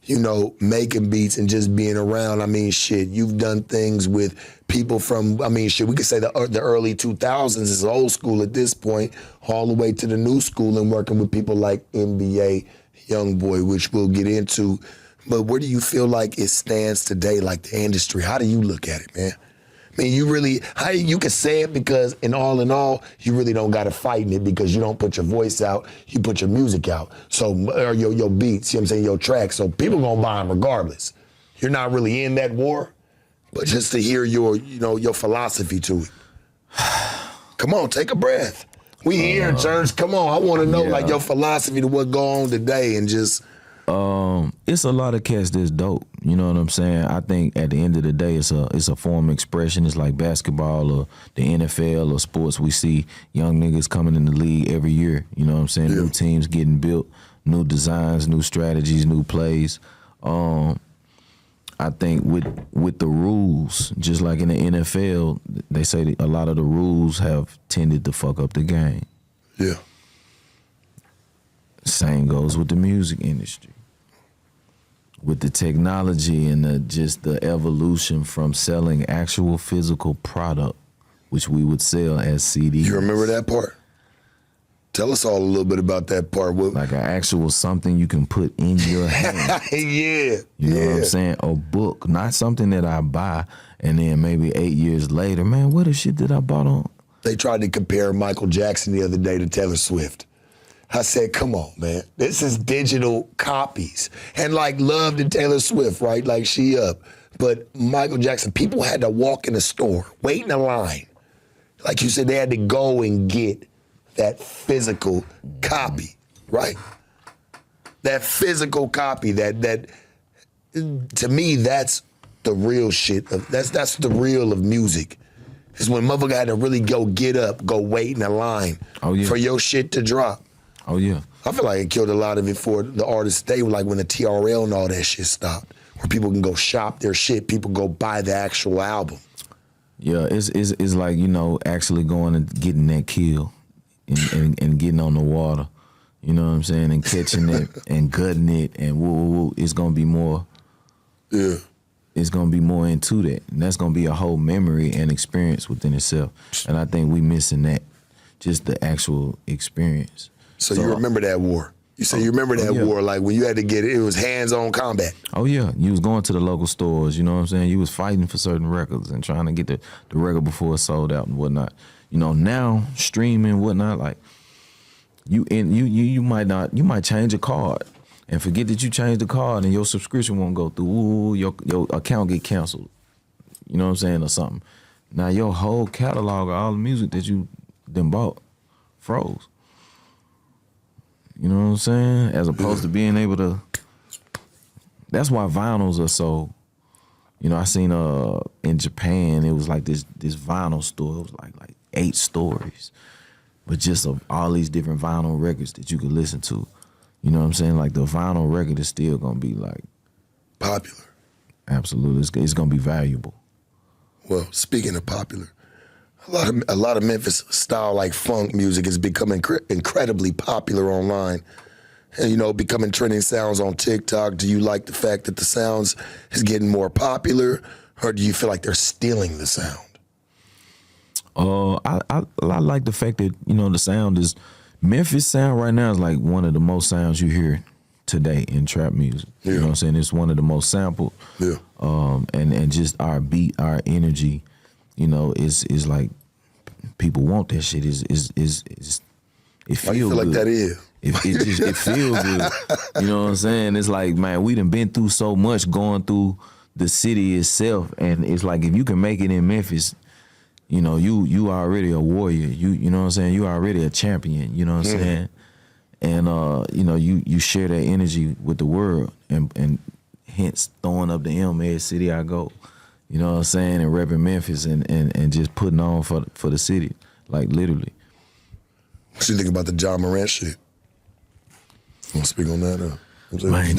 you know, making beats and just being around. I mean, shit, you've done things with people from, I mean, shit, we could say the early 2000s is old school at this point, all the way to the new school and working with people like NBA, YoungBoy, which we'll get into. But where do you feel like it stands today, like the industry? How do you look at it, man? I mean, you can say it because in all, you really don't got to fight in it because you don't put your voice out, you put your music out. So, or your beats, you know what I'm saying, your tracks. So people gonna buy them regardless. You're not really in that war, but just to hear your philosophy to it. Come on, take a breath. We here, church. Come on, I want to know like your philosophy to what go on today and just. It's a lot of cats that's dope. You know what I'm saying? I think at the end of the day, it's a form of expression. It's like basketball or the NFL or sports. We see young niggas coming in the league every year. You know what I'm saying? Yeah. New teams getting built, new designs, new strategies, new plays. I think with the rules, just like in the NFL, they say that a lot of the rules have tended to fuck up the game. Yeah. Same goes with the music industry. With the technology and the evolution from selling actual physical product, which we would sell as CDs. You remember that part? Tell us all a little bit about that part. Like an actual something you can put in your hand. You know what I'm saying? A book, not something that I buy and then maybe 8 years later, man, what the shit that I bought on? They tried to compare Michael Jackson the other day to Taylor Swift. I said, come on, man. This is digital copies. And like Love to Taylor Swift, right? Like she up. But Michael Jackson, people had to walk in the store, wait in a line. Like you said, they had to go and get that physical copy, right? That physical copy, that to me, that's the real shit. That's the real of music. Is when motherfucker had to really go get up, go wait in a line for your shit to drop. Oh, yeah. I feel like it killed a lot of it for the artists today, like when the TRL and all that shit stopped, where people can go shop their shit, people go buy the actual album. Yeah, it's like, you know, actually going and getting that kill and getting on the water, you know what I'm saying, and catching it and gutting it and woo. It's going to be more. Yeah. It's going to be more into that. And that's going to be a whole memory and experience within itself. And I think we missing that. just the actual experience. So you remember that war? You say you remember that war, like when you had to get it was hands-on combat. Oh yeah, you was going to the local stores, you know what I'm saying? You was fighting for certain records and trying to get the record before it sold out and whatnot. You know, now streaming and whatnot, like you might change a card and forget that you changed the card and your subscription won't go through. Ooh, your account get canceled. You know what I'm saying, or something. Now your whole catalog of all the music that you done bought froze. You know what I'm saying? As opposed to being able to. That's why vinyls are so. You know, I seen in Japan it was like this vinyl store. It was like 8 stories, but just of all these different vinyl records that you could listen to. You know what I'm saying? Like the vinyl record is still gonna be like popular. Absolutely, it's gonna be valuable. Well, speaking of popular, a lot of Memphis style like funk music is becoming incredibly popular online, and you know, becoming trending sounds on TikTok. Do you like the fact that the sounds is getting more popular, or do you feel like they're stealing the sound? I like the fact that, you know, the sound is Memphis sound right now is like one of the most sounds you hear today in trap music. Yeah. You know what I'm saying? It's one of the most sampled. Yeah. And just our beat, our energy, you know, is like people want that shit. It feels Why you feel good. like that is? It feels good. You know what I'm saying? It's like, man, we done been through so much going through the city itself, and it's like if you can make it in Memphis, you know, you already a warrior. You know what I'm saying? You already a champion. You know what I'm saying? And you know, you share that energy with the world, and hence throwing up the M every city I go. You know what I'm saying? And repping Memphis and just putting on for the city, like literally. What you think about the John Morant shit? You want to speak on that? Man,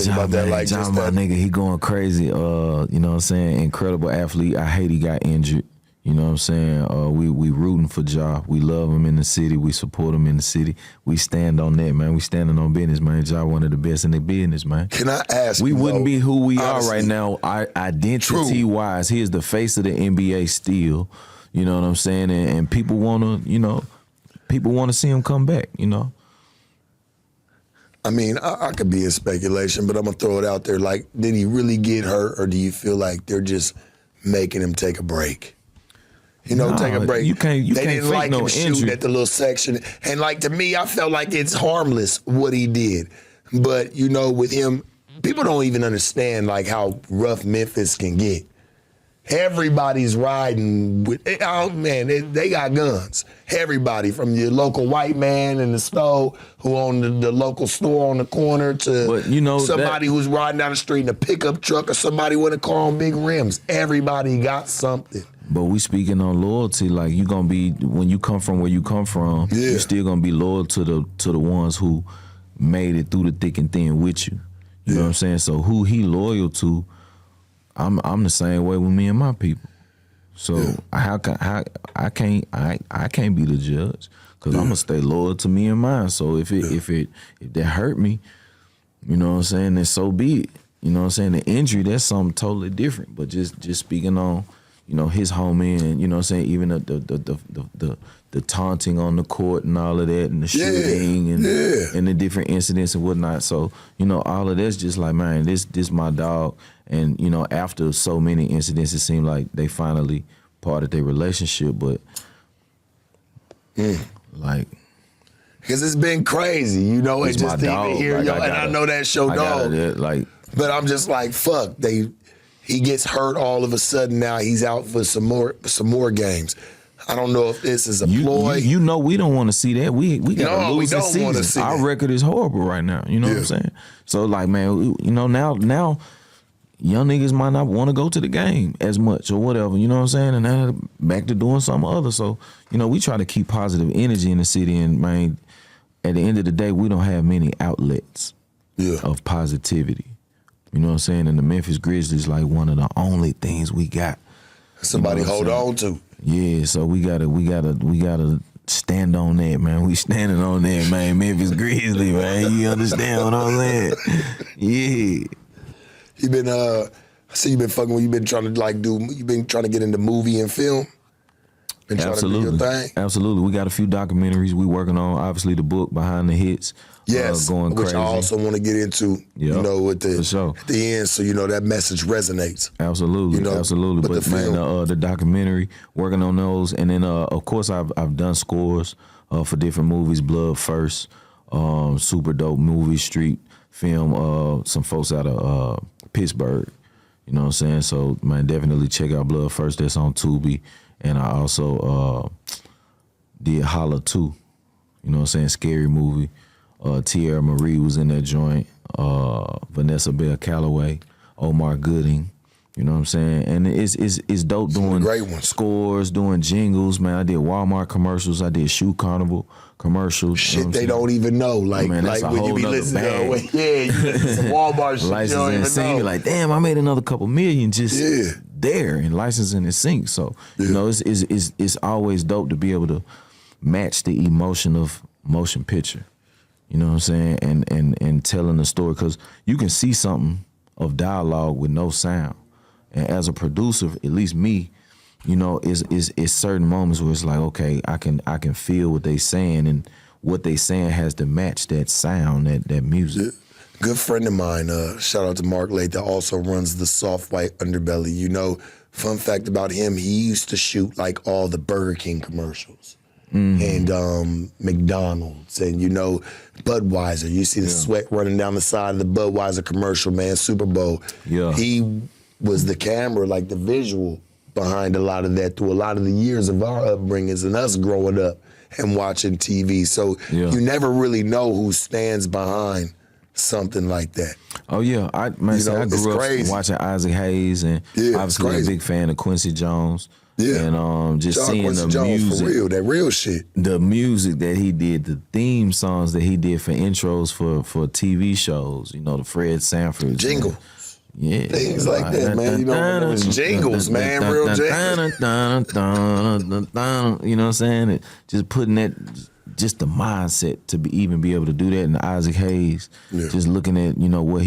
John, my nigga, he going crazy. You know what I'm saying? Incredible athlete. I hate he got injured. You know what I'm saying? We rooting for Ja. We love him in the city. We support him in the city. We stand on that, man. We standing on business, man. Ja one of the best in the business, man. Can I ask we you, wouldn't be who we honestly, are right now, identity-wise. He is the face of the NBA still. You know what I'm saying? And people want to, you know, see him come back, you know? I mean, I could be in speculation, but I'm going to throw it out there. Like, did he really get hurt, or do you feel like they're just making him take a break? You know, take a break. You can't they didn't like him shooting at the little section. And, like, to me, I felt like it's harmless what he did. But, you know, with him, people don't even understand, like, how rough Memphis can get. Everybody's riding with, oh man, they got guns. Everybody, from your local white man in the store who owned the local store on the corner to, but, you know, somebody who's riding down the street in a pickup truck or somebody with a car on big rims. Everybody got something. But we speaking on loyalty, like you gonna be, when you come from where you come from, you still gonna be loyal to the ones who made it through the thick and thin with you. You know what I'm saying? So who he loyal to, I'm the same way with me and my people. So I can't be the judge, because I'm gonna stay loyal to me and mine. So if that hurt me, you know what I'm saying, then so be it. You know what I'm saying? The injury, that's something totally different. But just speaking on, you know, his homie and, you know what I'm saying, even the taunting on the court and all of that, and the shooting and the different incidents and whatnot. So, you know, all of that's just like, man, this my dog. And, you know, after so many incidents, it seemed like they finally parted their relationship. But, like, because it's been crazy, you know, and just to even hear, like, and I know that show dog. Like, but I'm just like, fuck, he gets hurt all of a sudden. Now he's out for some more games. I don't know if this is a ploy. You know, we don't want to see that. We got to lose this season. Our record is horrible right now. You know what I'm saying? So, like, man, you know, now young niggas might not want to go to the game as much or whatever. You know what I'm saying? And now back to doing something other. So, you know, we try to keep positive energy in the city. And, man, at the end of the day, we don't have many outlets of positivity. You know what I'm saying? And the Memphis Grizzlies like one of the only things we got. Somebody hold on to. Yeah, so we gotta stand on that, man. We standing on that, man. Memphis Grizzlies, man. You understand what I'm saying? Yeah. You been I see you been fucking with, you been trying to like you been trying to get into movie and film? Been trying to do your thing? Absolutely. We got a few documentaries we working on. Obviously, the book Behind the Hits. Yes, going which crazy. I also want to get into, you know, at the, for sure. at the end, so, you know, that message resonates. Absolutely, you know, absolutely. But man, the documentary, working on those. And then, of course, I've done scores for different movies, Blood First, super dope movie, street film, some folks out of Pittsburgh. You know what I'm saying? So, man, definitely check out Blood First. That's on Tubi. And I also did Holla 2. You know what I'm saying? Scary movie. Tierra Marie was in that joint. Vanessa Bell Calloway, Omar Gooding. You know what I'm saying? And it's dope doing great ones. Scores, doing jingles. Man, I did Walmart commercials. I did Shoe Carnival commercials. Shit, you know they don't even know. Like, man, like when you be listening to you listen to Walmart shit, licensing you don't even know. Be like, damn, I made another couple million just there and licensing and sync. So you know, it's always dope to be able to match the emotion of motion picture. You know what I'm saying? And telling the story, because you can see something of dialogue with no sound. And as a producer, at least me, you know, it's certain moments where it's like, okay, I can feel what they saying, and what they saying has to match that sound, that music. Good friend of mine, shout out to Mark Late, that also runs the Soft White Underbelly. You know, fun fact about him, he used to shoot like all the Burger King commercials. And McDonald's and, you know, Budweiser. You see the sweat running down the side of the Budweiser commercial, man, Super Bowl. Yeah. He was the camera, like the visual behind a lot of that through a lot of the years of our upbringings and us growing up and watching TV. So you never really know who stands behind something like that. Oh, yeah. I grew up watching Isaac Hayes, and obviously a big fan of Quincy Jones. Yeah, and just John seeing Quincy the Jones music, for real, that real shit. The music that he did, the theme songs that he did for intros for TV shows, you know, the Fred Sanford jingle, things like that, man. You know, those jingles, man, real jingles. You know what I'm saying? Just putting that, just the mindset to even be able to do that. And Isaac Hayes, just looking at, you know, what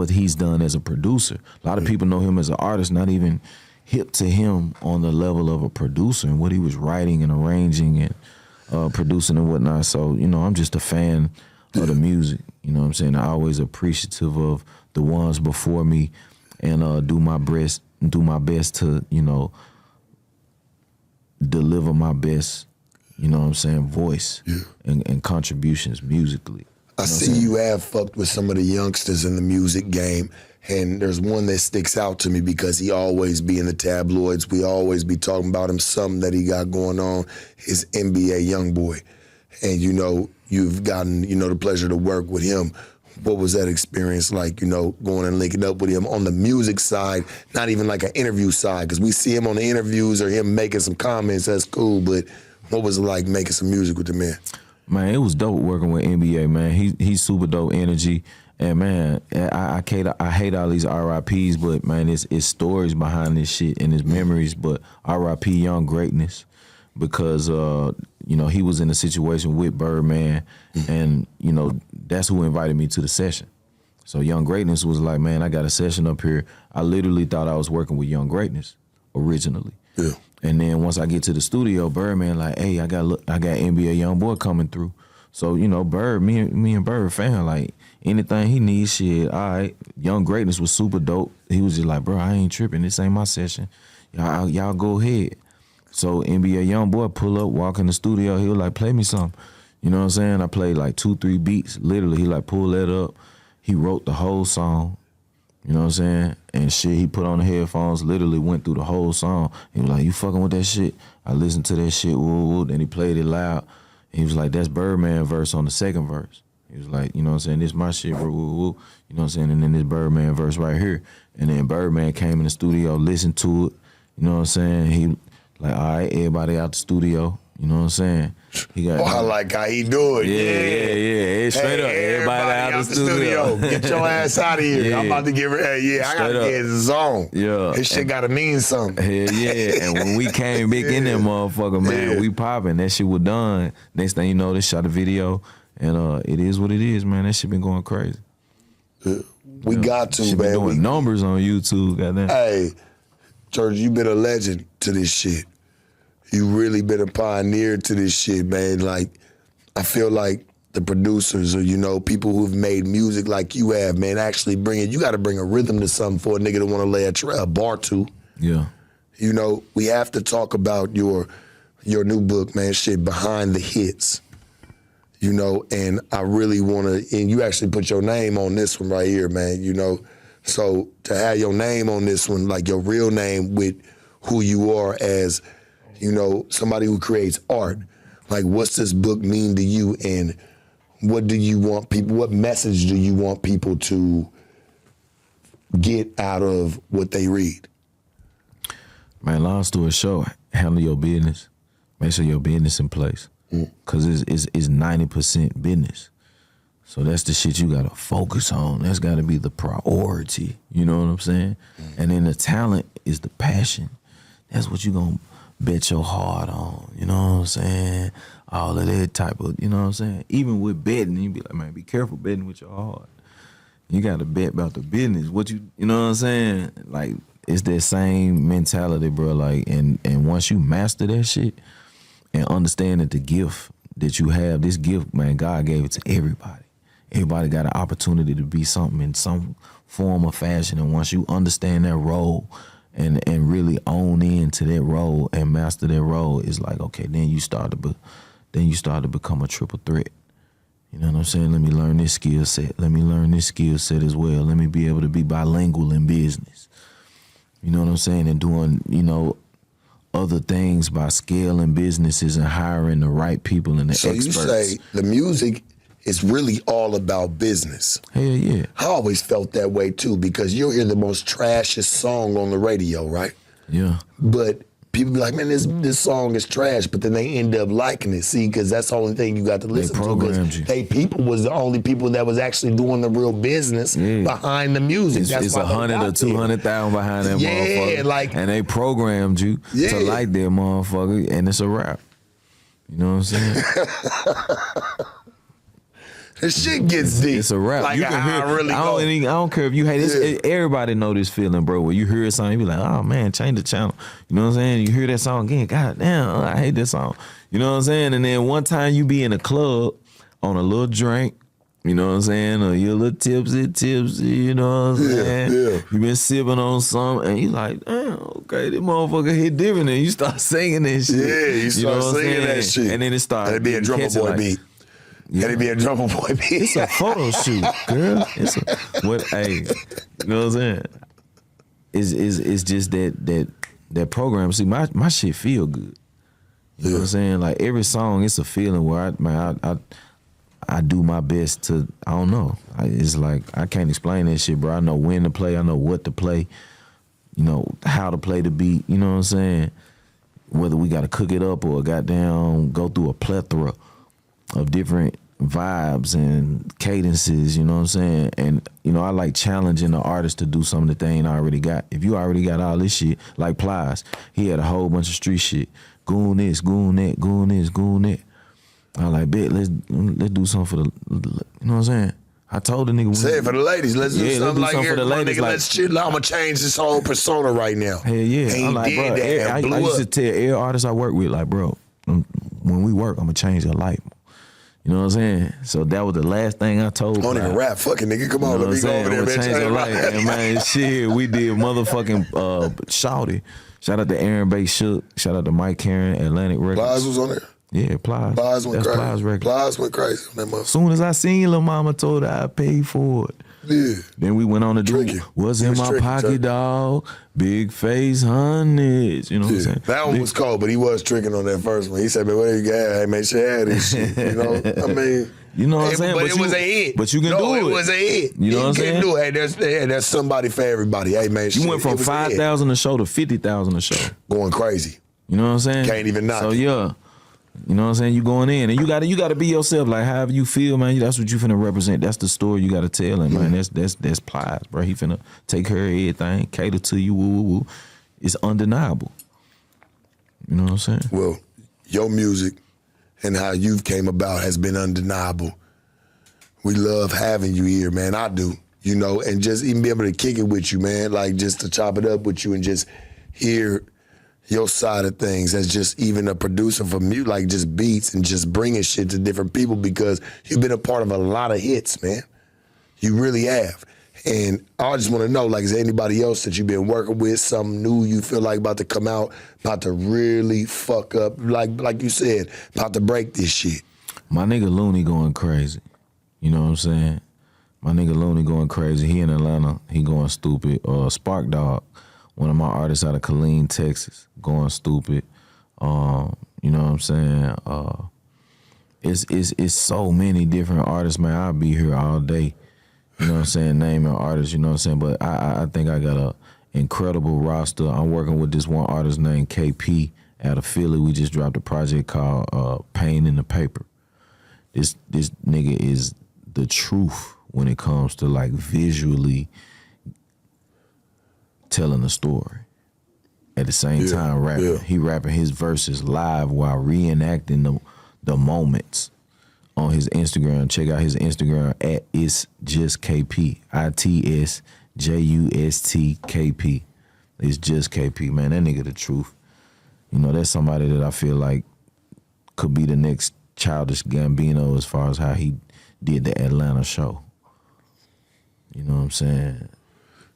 he's done as a producer. A lot of people know him as an artist, not even hip to him on the level of a producer and what he was writing and arranging and producing and whatnot. So, you know, I'm just a fan of the music. You know what I'm saying? I'm always appreciative of the ones before me, and do my best to, you know, deliver my best, you know what I'm saying, voice and contributions musically. I see you have fucked with some of the youngsters in the music game. And there's one that sticks out to me because he always be in the tabloids. We always be talking about him, something that he got going on, his NBA YoungBoy. And, you know, you've gotten, you know, the pleasure to work with him. What was that experience like, you know, going and linking up with him on the music side, not even like an interview side? Because we see him on the interviews or him making some comments, that's cool. But what was it like making some music with the man? Man, it was dope working with NBA, man. He's super dope energy. And man, I hate all these RIPs, but man, it's stories behind this shit and it's memories. But RIP Young Greatness, because you know, he was in a situation with Birdman, and you know, that's who invited me to the session. So Young Greatness was like, man, I got a session up here. I literally thought I was working with Young Greatness originally. Yeah. And then once I get to the studio, Birdman like, hey, I got NBA YoungBoy coming through. So, you know, me and Bird fan, like, anything he needs, shit, all right. Young Greatness was super dope. He was just like, bro, I ain't tripping. This ain't my session. Y'all go ahead. So NBA YoungBoy pull up, walk in the studio. He was like, play me something. You know what I'm saying? I played like 2-3 beats. Literally, he like pulled that up. He wrote the whole song. You know what I'm saying? And shit, he put on the headphones, literally went through the whole song. He was like, you fucking with that shit? I listened to that shit, woo, woo. Then he played it loud. He was like, that's Birdman verse on the second verse. He was like, you know what I'm saying, this my shit, bro, woo, woo. You know what I'm saying? And then this Birdman verse right here. And then Birdman came in the studio, listened to it. You know what I'm saying? He like, all right, everybody out the studio. You know what I'm saying? He got. Oh, I like how he do it. Yeah. Straight up, everybody out the studio. Get your ass out of here. I'm about to get ready. I got to get in the zone. Yeah. This shit got to mean something. Hell yeah. And when we came back in that motherfucker, man, we popping. That shit was done. Next thing you know, they shot a video. And it is what it is, man. That shit been going crazy. We got to, man. Been doing numbers on YouTube, goddamn. Hey, George, you been a legend to this shit. You really been a pioneer to this shit, man. Like, I feel like the producers or, people who've made music like you have, man, actually you got to bring a rhythm to something for a nigga to want to lay a bar to. Yeah. We have to talk about your new book, man, shit, Behind the Hits. And I really want to, and you actually put your name on this one right here, man, So to have your name on this one, like your real name with who you are as, somebody who creates art, like what's this book mean to you and what message do you want people to get out of what they read? Man, long story short, handle your business. Make sure your business in place. Because it's 90% business. So that's the shit you gotta focus on. That's gotta be the priority. You know what I'm saying? And then the talent is the passion. That's what you gonna bet your heart on. You know what I'm saying? All of that type of, you know what I'm saying? Even with betting, you be like, man, be careful betting with your heart. You gotta bet about the business. You know what I'm saying? Like, it's that same mentality, bro. Like, and once you master that shit and understand that the gift that you have, this gift, man, God gave it to everybody. Everybody got an opportunity to be something in some form or fashion. And once you understand that role and really own into that role and master that role, it's like, okay, then you start to become a triple threat. You know what I'm saying? Let me learn this skill set. Let me learn this skill set as well. Let me be able to be bilingual in business. You know what I'm saying? And doing, other things by scaling businesses and hiring the right people and the experts. So you say the music is really all about business. Hell yeah. I always felt that way too, because you'll hear the most trashiest song on the radio, right? Yeah. But people be like, man, this song is trash, but then they end up liking it. See, because that's the only thing you got to listen to. They programmed you. People was the only people that was actually doing the real business behind the music. It's 100 or 200,000 behind that motherfucker. And they programmed you to like that motherfucker, and it's a rap. You know what I'm saying? This shit gets deep. It's a rap. Like, you can hear. I don't care if you hate it. Everybody know this feeling, bro. When you hear a song, you be like, "Oh man, change the channel." You know what I'm saying? You hear that song again. God damn, I hate this song. You know what I'm saying? And then one time you be in a club on a little drink. You know what I'm saying? Or you're a little tipsy. You know what I'm saying? Yeah. You been sipping on something, and you like, damn, okay, this motherfucker hit different, and you start singing that shit. Yeah, you start singing that shit, and then it starts. That'd be a Drumma Boy beat. Gotta be a Drumma Boy beat. It's a photo shoot, girl. Hey, you know what I'm saying? It's just that program. See, my shit feel good. You know what I'm saying? Like every song, it's a feeling where I do my best to. I don't know. It's like I can't explain that shit, bro. I know when to play. I know what to play. You know how to play the beat. You know what I'm saying? Whether we got to cook it up or goddamn go through a plethora of different vibes and cadences, you know what I'm saying? And, I like challenging the artist to do something that they ain't already got. If you already got all this shit, like Plies, he had a whole bunch of street shit. Goon this, goon that, goon this, goon that. I like, bet, let's do something for the, you know what I'm saying? I told the nigga. Say it for the ladies. Let's do something like here. For the ladies, nigga, let's chill. I'm going to change this whole persona right now. Hell yeah. I'm like, bro, I used to tell every artist I work with, like, bro, when we work, I'm going to change your life. You know what I'm saying? So that was the last thing I told. Don't even rap, fucking nigga. Come on, let me go over there, man. Change your life, and man. Shit, we did motherfucking Shawty. Shout out to Aaron Bay Shook. Shout out to Mike Karen, Atlantic Records. Plies was on there. Yeah, Plies. Plies went crazy. Plies record. Plies went crazy on that motherfucker. Soon as I seen Lil Mama, told her I paid for it. Yeah. Then we went on to do What's in My Pocket, dog? Big Face Hundreds. You know what I'm saying? That one was cold, but he was tricking on that first one. He said, man, what you got? Hey, man, she had this shit. You know? I mean. You know what I'm saying? But it was a hit. But you can do it. It was a hit. You know what I'm saying? You can do it. Hey, there's somebody for everybody. Hey, man, you went from 5,000 a show to 50,000 a show. Going crazy. You know what I'm saying? Can't even knock it. So, yeah. You know what I'm saying? You going in, and you gotta be yourself. Like however you feel, man. That's what you finna represent. That's the story you gotta tell him, man. That's Plies, bro. He finna take care of everything, cater to you. Woo, woo, woo. It's undeniable. You know what I'm saying? Well, your music and how you've came about has been undeniable. We love having you here, man. I do. You know, and just even be able to kick it with you, man. Like just to chop it up with you and just hear. your side of things as just even a producer for music, like just beats and just bringing shit to different people, because you've been a part of a lot of hits, man. You really have. And I just want to know, like, is there anybody else that you've been working with, something new you feel like about to come out, about to really fuck up, like you said, about to break this shit? My nigga Looney going crazy. You know what I'm saying? My nigga Looney going crazy. He in Atlanta. He going stupid. Spark Dog, one of my artists out of Killeen, Texas, going stupid. You know what I'm saying? It's so many different artists, man. I'll be here all day. You know what I'm saying? Naming artists, you know what I'm saying? But I think I got a incredible roster. I'm working with this one artist named KP out of Philly. We just dropped a project called Pain in the Paper. This nigga is the truth when it comes to like visually telling a story. At the same time rapping. Yeah. He rapping his verses live while reenacting the moments on his Instagram. Check out his Instagram at It's Just KP. ITSJUSTKP. It's Just KP, man. That nigga the truth. You know, that's somebody that I feel like could be the next Childish Gambino as far as how he did the Atlanta show. You know what I'm saying?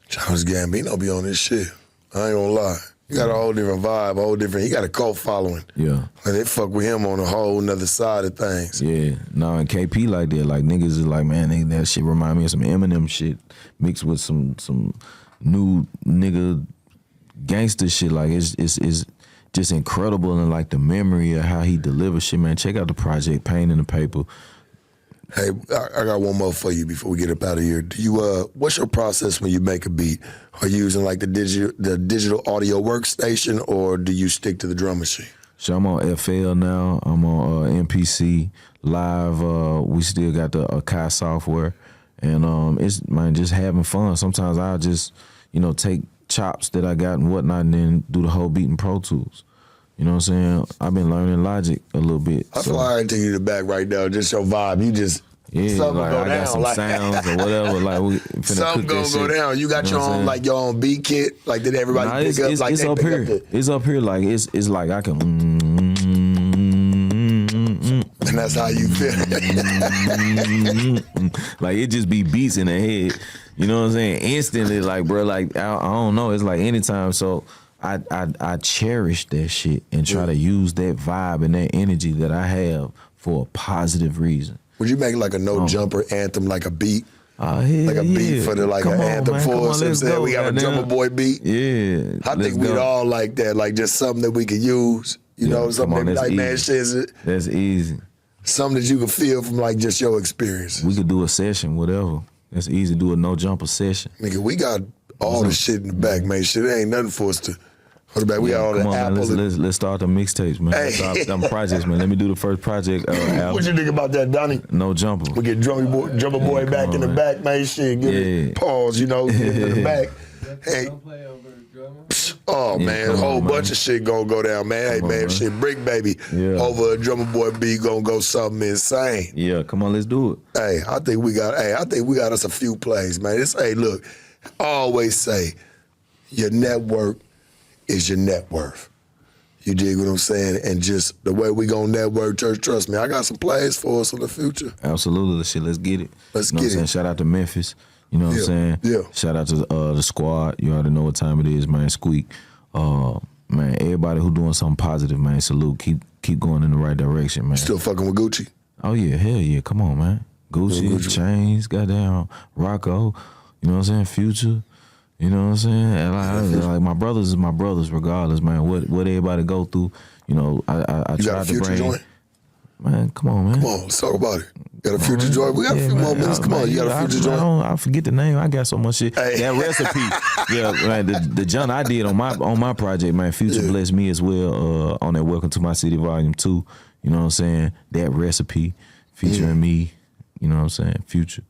Childish Gambino be on this shit. I ain't gonna lie. He got a whole different vibe, a whole different, he got a cult following. Yeah. Like they fuck with him on a whole nother side of things. Yeah. No, and KP like that. Like niggas is like, man, that shit remind me of some Eminem shit mixed with some new nigga gangster shit. Like it's just incredible, and like the memory of how he delivers shit, man. Check out the project, Pain in the Paper. Hey, I got one more for you before we get up out of here. Do you what's your process when you make a beat? Are you using like the digital audio workstation, or do you stick to the drum machine? So I'm on FL now. I'm on MPC Live. We still got the Akai software, and it's man just having fun. Sometimes I'll just take chops that I got and whatnot, and then do the whole beat in Pro Tools. You know what I'm saying? I've been learning Logic a little bit. I feel like I can take you to the back right now. Just your vibe. You just something like go I down. got some sounds or whatever. Like we finna something cook gonna go down. You got your own your own beat kit. Like did everybody pick up? Like it's up here. It's up here. Like it's like I can. And that's how you feel. Like it just be beats in the head. You know what I'm saying? Instantly, like bro, like I don't know. It's like anytime. So I cherish that shit and try to use that vibe and that energy that I have for a positive reason. Would you make like a no jumper anthem, like a beat? Like a beat for the an anthem for us. I'm saying we got a Drumma Boy beat. Yeah. I think we'd all like that, like just something that we could use. You know, something that like, man, shit. That's easy. Something that you can feel from like just your experience. We could do a session, whatever. That's easy. Do a no jumper session. Nigga, we got all the shit in the back, man. Shit ain't nothing for us to. Hold back. We got all the Apple. Let's start the mixtapes, man. Let's start them projects, man. Let me do the first project. What you think about that, Donnie? No jumper. We get Drumma Boy back in the back, man. Shit, give it pause, give it to the back. Hey. Oh man, a whole bunch of shit gonna go down, man. Hey man, shit, Brick Baby over a Drumma Boy beat gonna go something insane. Yeah, come on, let's do it. Hey, I think we got us a few plays, man. Look, I always say, your network is your net worth. You dig what I'm saying? And just the way we gonna network, church, trust me, I got some plays for us in the future. Absolutely, shit. Let's get it. Let's get it. Shout out to Memphis. You know what I'm saying? Yeah. Shout out to the squad. You already know what time it is, man. Squeak. Man, everybody who doing something positive, man, salute. Keep going in the right direction, man. Still fucking with Gucci? Oh, yeah. Hell yeah. Come on, man. Gucci. Chains, goddamn, Rocco. You know what I'm saying? Future. You know what I'm saying? And like my brothers is my brothers regardless, man. What everybody go through, I you tried got a Future to bring. Joint? Man, come on, man. Come on, let's talk about it. Got a Future joint? We got a few more minutes. Come on, you got a Future joint? I forget the name. I got so much shit. Hey. That recipe, man. The joint I did on my project, man. Future blessed me as well on that Welcome to My City Volume 2. You know what I'm saying? That recipe featuring me. You know what I'm saying? Future,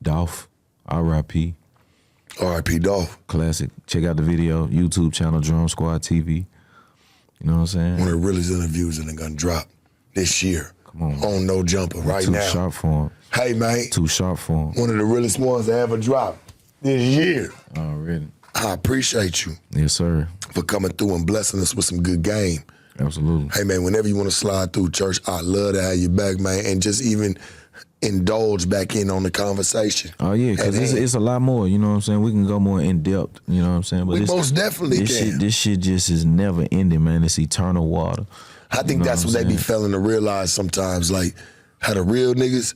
Dolph, R.I.P. R.I.P. Dolph. Classic. Check out the video. YouTube channel, Drum Squad TV. You know what I'm saying? One of the realest interviews that are gonna drop this year. Come on. On No Jumper right now. Too sharp for him. Hey, man. Too sharp for him. One of the realest ones that ever dropped this year. Already. I appreciate you. Yes, sir. For coming through and blessing us with some good game. Absolutely. Hey, man, whenever you want to slide through, church, I'd love to have you back, man, and just even indulge back in on the conversation. Oh, yeah, because it's a lot more, you know what I'm saying? We can go more in depth, you know what I'm saying? But we most definitely can. This shit just is never ending, man. It's eternal water. I think that's what they be failing to realize sometimes, like how the real niggas,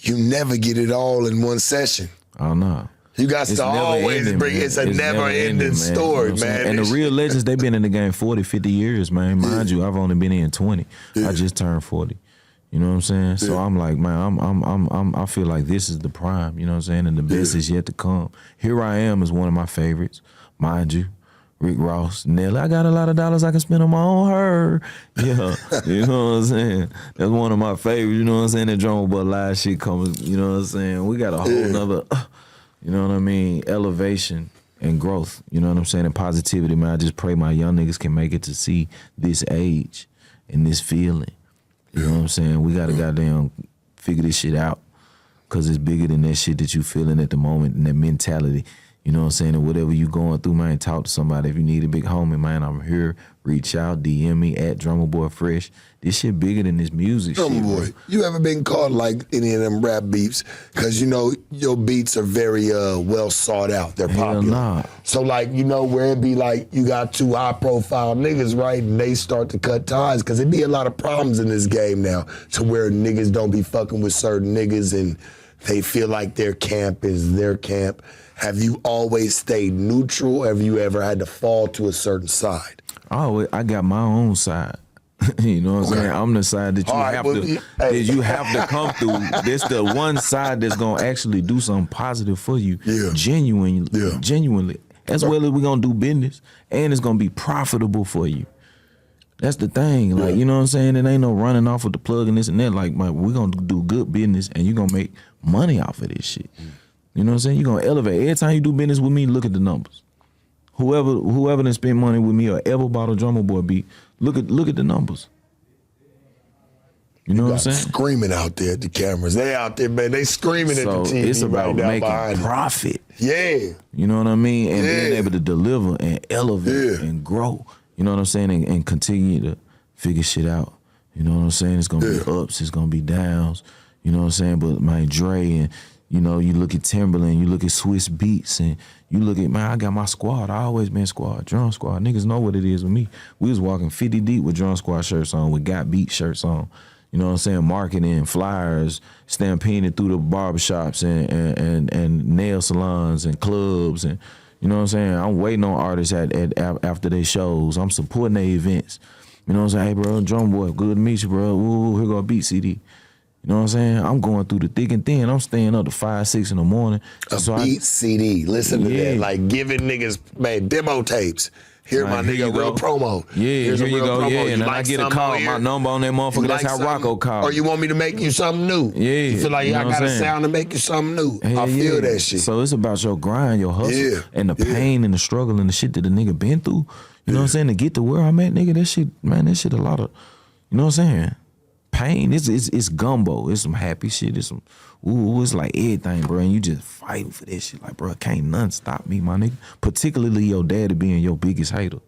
you never get it all in one session. Oh, no. You got to always bring it's a never-ending story, you know man. And the real legends, they've been in the game 40, 50 years, man. Mind you, I've only been in 20. Yeah. I just turned 40. You know what I'm saying? Yeah. So I'm like, man, I feel like this is the prime, you know what I'm saying? And the best is yet to come. Here I Am is one of my favorites, mind you. Rick Ross, Nelly, I got a lot of dollars I can spend on my own her. Yeah, you know what I'm saying? That's one of my favorites, you know what I'm saying? That Drumma Boy live shit comes, you know what I'm saying? We got a whole nother, you know what I mean, elevation and growth, you know what I'm saying, and positivity, man. I just pray my young niggas can make it to see this age and this feeling. You know what I'm saying? We got to goddamn figure this shit out because it's bigger than that shit that you feeling at the moment and that mentality. You know what I'm saying? And whatever you going through, man, talk to somebody. If you need a big homie, man, I'm here. Reach out, DM me at Drumma Boy Fresh. This shit bigger than this music shit. Drumma Boy, you ever been caught like any of them rap beats? Because, you know, your beats are very well sought out. They're popular. Nah. So, like, you know, where it be like you got two high-profile niggas, right? And they start to cut ties. Because it be a lot of problems in this game now to where niggas don't be fucking with certain niggas and they feel like their camp is their camp. Have you always stayed neutral? Have you ever had to fall to a certain side? Oh, I got my own side. You know what I'm saying? I'm the side that you have to come through. This the one side that's gonna actually do something positive for you, genuinely. As well as we're gonna do business, and it's gonna be profitable for you. That's the thing, like you know what I'm saying. It ain't no running off with the plug and this and that. Like, we're gonna do good business, and you're gonna make money off of this shit. You know what I'm saying? You're gonna elevate. Every time you do business with me, look at the numbers. Whoever done spent money with me or ever bought a Drumma Boy beat, look at the numbers. You know what I'm saying? Screaming out there at the cameras. They out there, man. They screaming at the TV. It's about right making profit. Yeah. You know what I mean? And being able to deliver and elevate and grow. You know what I'm saying? And continue to figure shit out. You know what I'm saying? It's gonna be ups, it's gonna be downs. You know what I'm saying? But my Dre and you know, you look at Timberland, you look at Swiss Beats, and you look at, man, I got my squad. I always been squad, drum squad. Niggas know what it is with me. We was walking 50 deep with drum squad shirts on, with Got Beat shirts on. You know what I'm saying? Marketing, flyers, stampeding through the barbershops and nail salons and clubs. And you know what I'm saying? I'm waiting on artists after their shows. I'm supporting their events. You know what I'm saying? Hey, bro, Drumma Boy, good to meet you, bro. Ooh, here go a beat CD. You know what I'm saying? I'm going through the thick and thin. I'm staying up to 5, 6 in the morning. Beat CD. Listen to that. Like giving niggas, man, demo tapes. Here, my nigga, real promo. Yeah, here's here you go. Promo. Yeah, and then like I get a call, my number on that motherfucker. That's how Rocco called. Or you want me to make you something new. Yeah. You feel like I got a sound to make you something new. I feel that shit. So it's about your grind, your hustle, and the pain and the struggle and the shit that the nigga been through. You know what I'm saying? To get to where I'm at, nigga, that shit a lot of, you know what I'm saying? Pain, it's gumbo. It's some happy shit. It's some, it's like everything, bro. And you just fighting for that shit. Like, bro, can't nothing stop me, my nigga. Particularly your daddy being your biggest hater.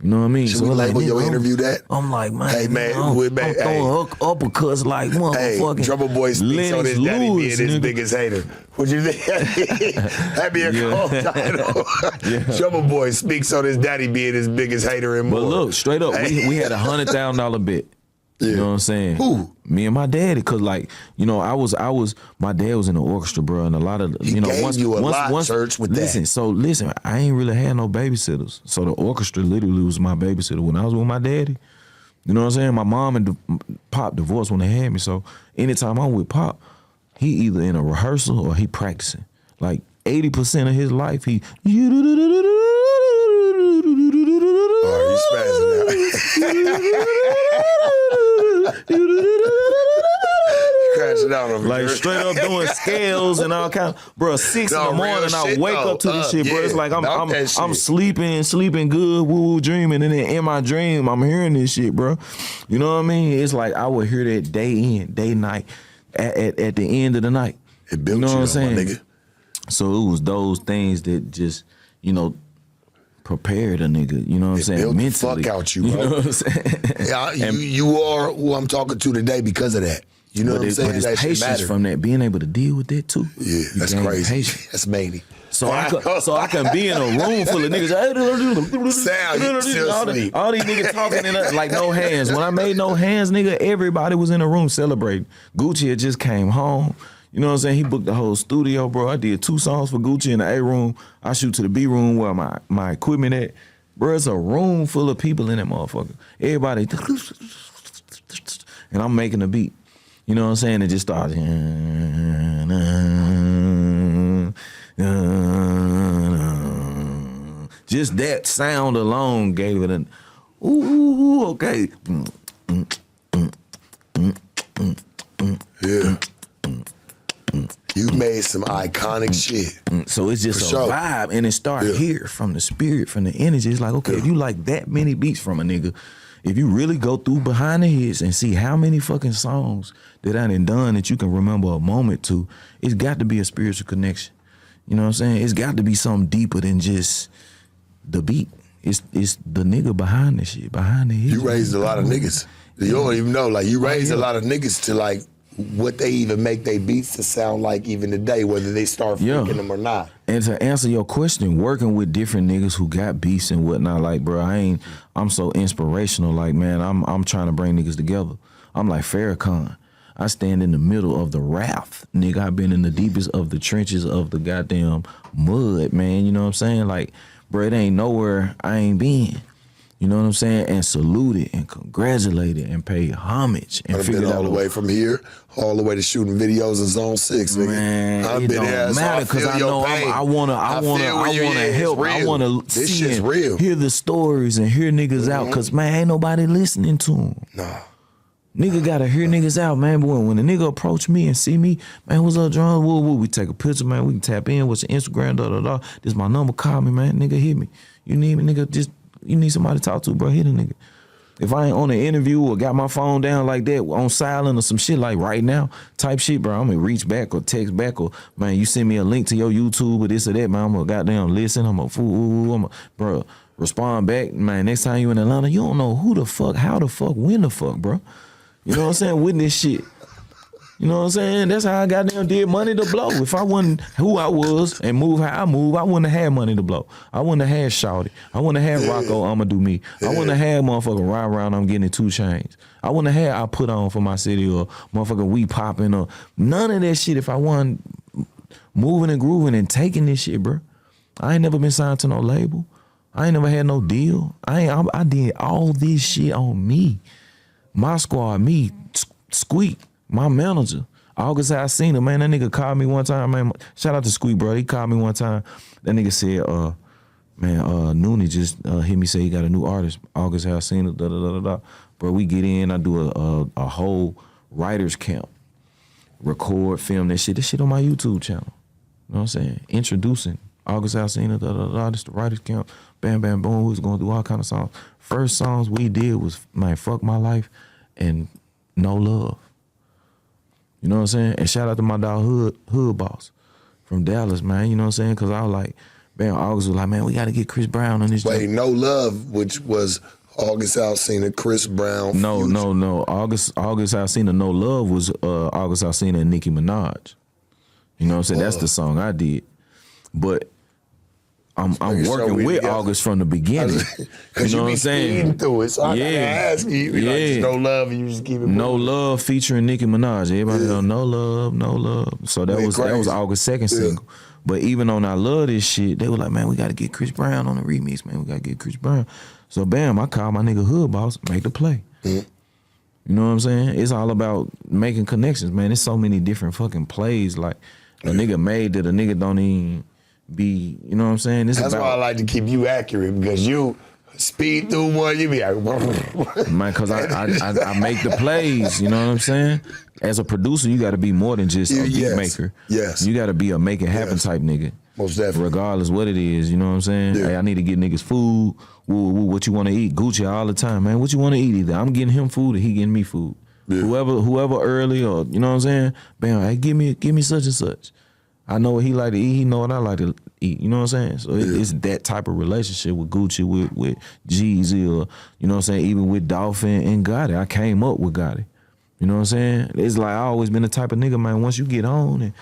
You know what I mean? Should we label your interview that? I'm like, man, hey, man, I'm throwing uppercuts like motherfucking. Hey, Drumma Boy speaks on his daddy being his biggest hater. Would you think? That'd be a cool title. Drumma Boy speaks on his daddy being his biggest hater and more. But look, straight up, we had $100,000 bet. You know what I'm saying? Who? Me and my daddy, cause like, you know, my dad was in the orchestra, bro, and a lot of, you know, church with listen, that. So listen, I ain't really had no babysitters. So the orchestra literally was my babysitter when I was with my daddy. You know what I'm saying? My mom and Pop divorced when they had me. So anytime I'm with Pop, he either in a rehearsal or he practicing. Like 80% of his life, he. Oh, he's spazzing out. Crashing out over like here. straight up doing scales and all kind of, bro. 6 in the morning, I wake up to this shit, bro. It's like I'm sleeping good, woo, dreaming, and then in my dream, I'm hearing this shit, bro. You know what I mean? It's like I would hear that day in, day night, at the end of the night. It built you know you, what I'm saying? My nigga. So it was those things that just, you know, prepared a nigga, you know what I'm saying? Built mentally. the fuck out you, bro. You know what I'm saying? Yeah, you are who I'm talking to today because of that. You know what I'm saying? But it's that patience from that, being able to deal with that too. Yeah, that's crazy. Patience. That's mania. So I can be in a room full of niggas. Sound, you still sleep. All these niggas talking in like no hands. When I made no hands, nigga, everybody was in the room celebrating. Gucci had just came home. You know what I'm saying? He booked the whole studio, bro. I did 2 songs for Gucci in the A room. I shoot to the B room where my equipment at. Bro, it's a room full of people in that motherfucker. Everybody, and I'm making a beat. You know what I'm saying? It just started. Just that sound alone gave it an ooh, okay. Yeah. You made some iconic shit. So it's just a vibe, and it started here from the spirit, from the energy. It's like, okay, if you like that many beats from a nigga, if you really go through behind the hits and see how many fucking songs that I done that you can remember a moment to, it's got to be a spiritual connection. You know what I'm saying? It's got to be something deeper than just the beat. It's the nigga behind the shit, behind the hits. You raised a lot of niggas. You don't even know. Like, you raised a lot of niggas to, like, what they even make their beats to sound like even today, whether they start freaking them or not. And to answer your question, working with different niggas who got beats and whatnot, like, bro, I'm so inspirational. Like, man, I'm trying to bring niggas together. I'm like Farrakhan. I stand in the middle of the raft, nigga. I've been in the deepest of the trenches of the goddamn mud, man. You know what I'm saying? Like, bro, it ain't nowhere I ain't been. You know what I'm saying? And saluted and congratulated and paid homage and figured out all the way from here, all the way to shooting videos in Zone 6, nigga. Man, I've it been don't there, matter because I know I wanna help. I wanna see and hear the stories and hear niggas out because, man, ain't nobody listening to them. Nah. Nigga gotta hear niggas out, man. But when a nigga approach me and see me, man, what's up, John? Woo, we take a picture, man. We can tap in. What's your Instagram? This my number. Call me, man. Nigga, hit me. You need me, nigga? You need somebody to talk to, bro. Hit a nigga. If I ain't on an interview or got my phone down like that, on silent or some shit like right now, type shit, bro, I'm gonna reach back or text back or, man, you send me a link to your YouTube or this or that, man, I'm gonna goddamn listen. I'm gonna fool, bro, respond back. Man, next time you in Atlanta, you don't know who the fuck, how the fuck, when the fuck, bro. You know what I'm saying? With this shit. You know what I'm saying? That's how I goddamn did Money to Blow. If I wasn't who I was and move how I move, I wouldn't have had Money to Blow. I wouldn't have had Shawty. I wouldn't have had Rocco, I'ma Do Me. I wouldn't have had motherfucking Ride Around, I'm Getting 2 Chains. I wouldn't have had I Put On for My City or motherfucking We Poppin' or none of that shit if I wasn't moving and grooving and taking this shit, bro. I ain't never been signed to no label. I ain't never had no deal. I did all this shit on me. My squad, me, Squeak, my manager. August Alsina, man, that nigga called me one time, man. Shout out to Squeak, bro. He called me one time. That nigga said, Noonie just hit me, say he got a new artist, August Alsina, da-da-da-da-da. Bro, we get in, I do a whole writer's camp. Record, film that shit. This shit on my YouTube channel. You know what I'm saying? Introducing August Alsina, da-da-da-da. This the writer's camp. Bam, bam, boom. We was going through all kind of songs. First songs we did was, man, Fuck My Life and No Love. You know what I'm saying? And shout out to my dog Hood Boss from Dallas, man. You know what I'm saying? Because I was like, man, August was like, man, we got to get Chris Brown on this. Wait, No Love, which was August Alsina, Chris Brown. No. August Alsina, No Love was August Alsina and Nicki Minaj. You know what I'm saying? That's the song I did. But I'm working with August from the beginning. Because you know what I'm saying? Through it, so I gotta ask you. Like, No Love, and you just keep it moving. No Love featuring Nicki Minaj. Everybody know No Love, No Love. So that was August's second single. But even on I Love This Shit, they were like, man, we gotta get Chris Brown on the remix, man. We gotta get Chris Brown. So bam, I called my nigga Hood Boss, make the play. You know what I'm saying? It's all about making connections, man. There's so many different fucking plays like a nigga made that a nigga don't even be, you know what I'm saying? That's why I like to keep you accurate, because you speed through one, you be like, man, because I make the plays, you know what I'm saying? As a producer, you got to be more than just a beat maker. Yes. You got to be a make it happen type nigga. Most definitely. Regardless what it is, you know what I'm saying? Yeah. Hey, I need to get niggas food. What you want to eat? Gucci all the time, man. What you want to eat? Either I'm getting him food or he getting me food. Yeah. Whoever early or, you know what I'm saying? Bam, hey, give me such and such. I know what he like to eat. He know what I like to eat. You know what I'm saying? So it's that type of relationship with Gucci, with Jeezy, or you know what I'm saying. Even with Dolphin and Gotti, I came up with Gotti. You know what I'm saying? It's like I always been the type of nigga, man. Once you get on and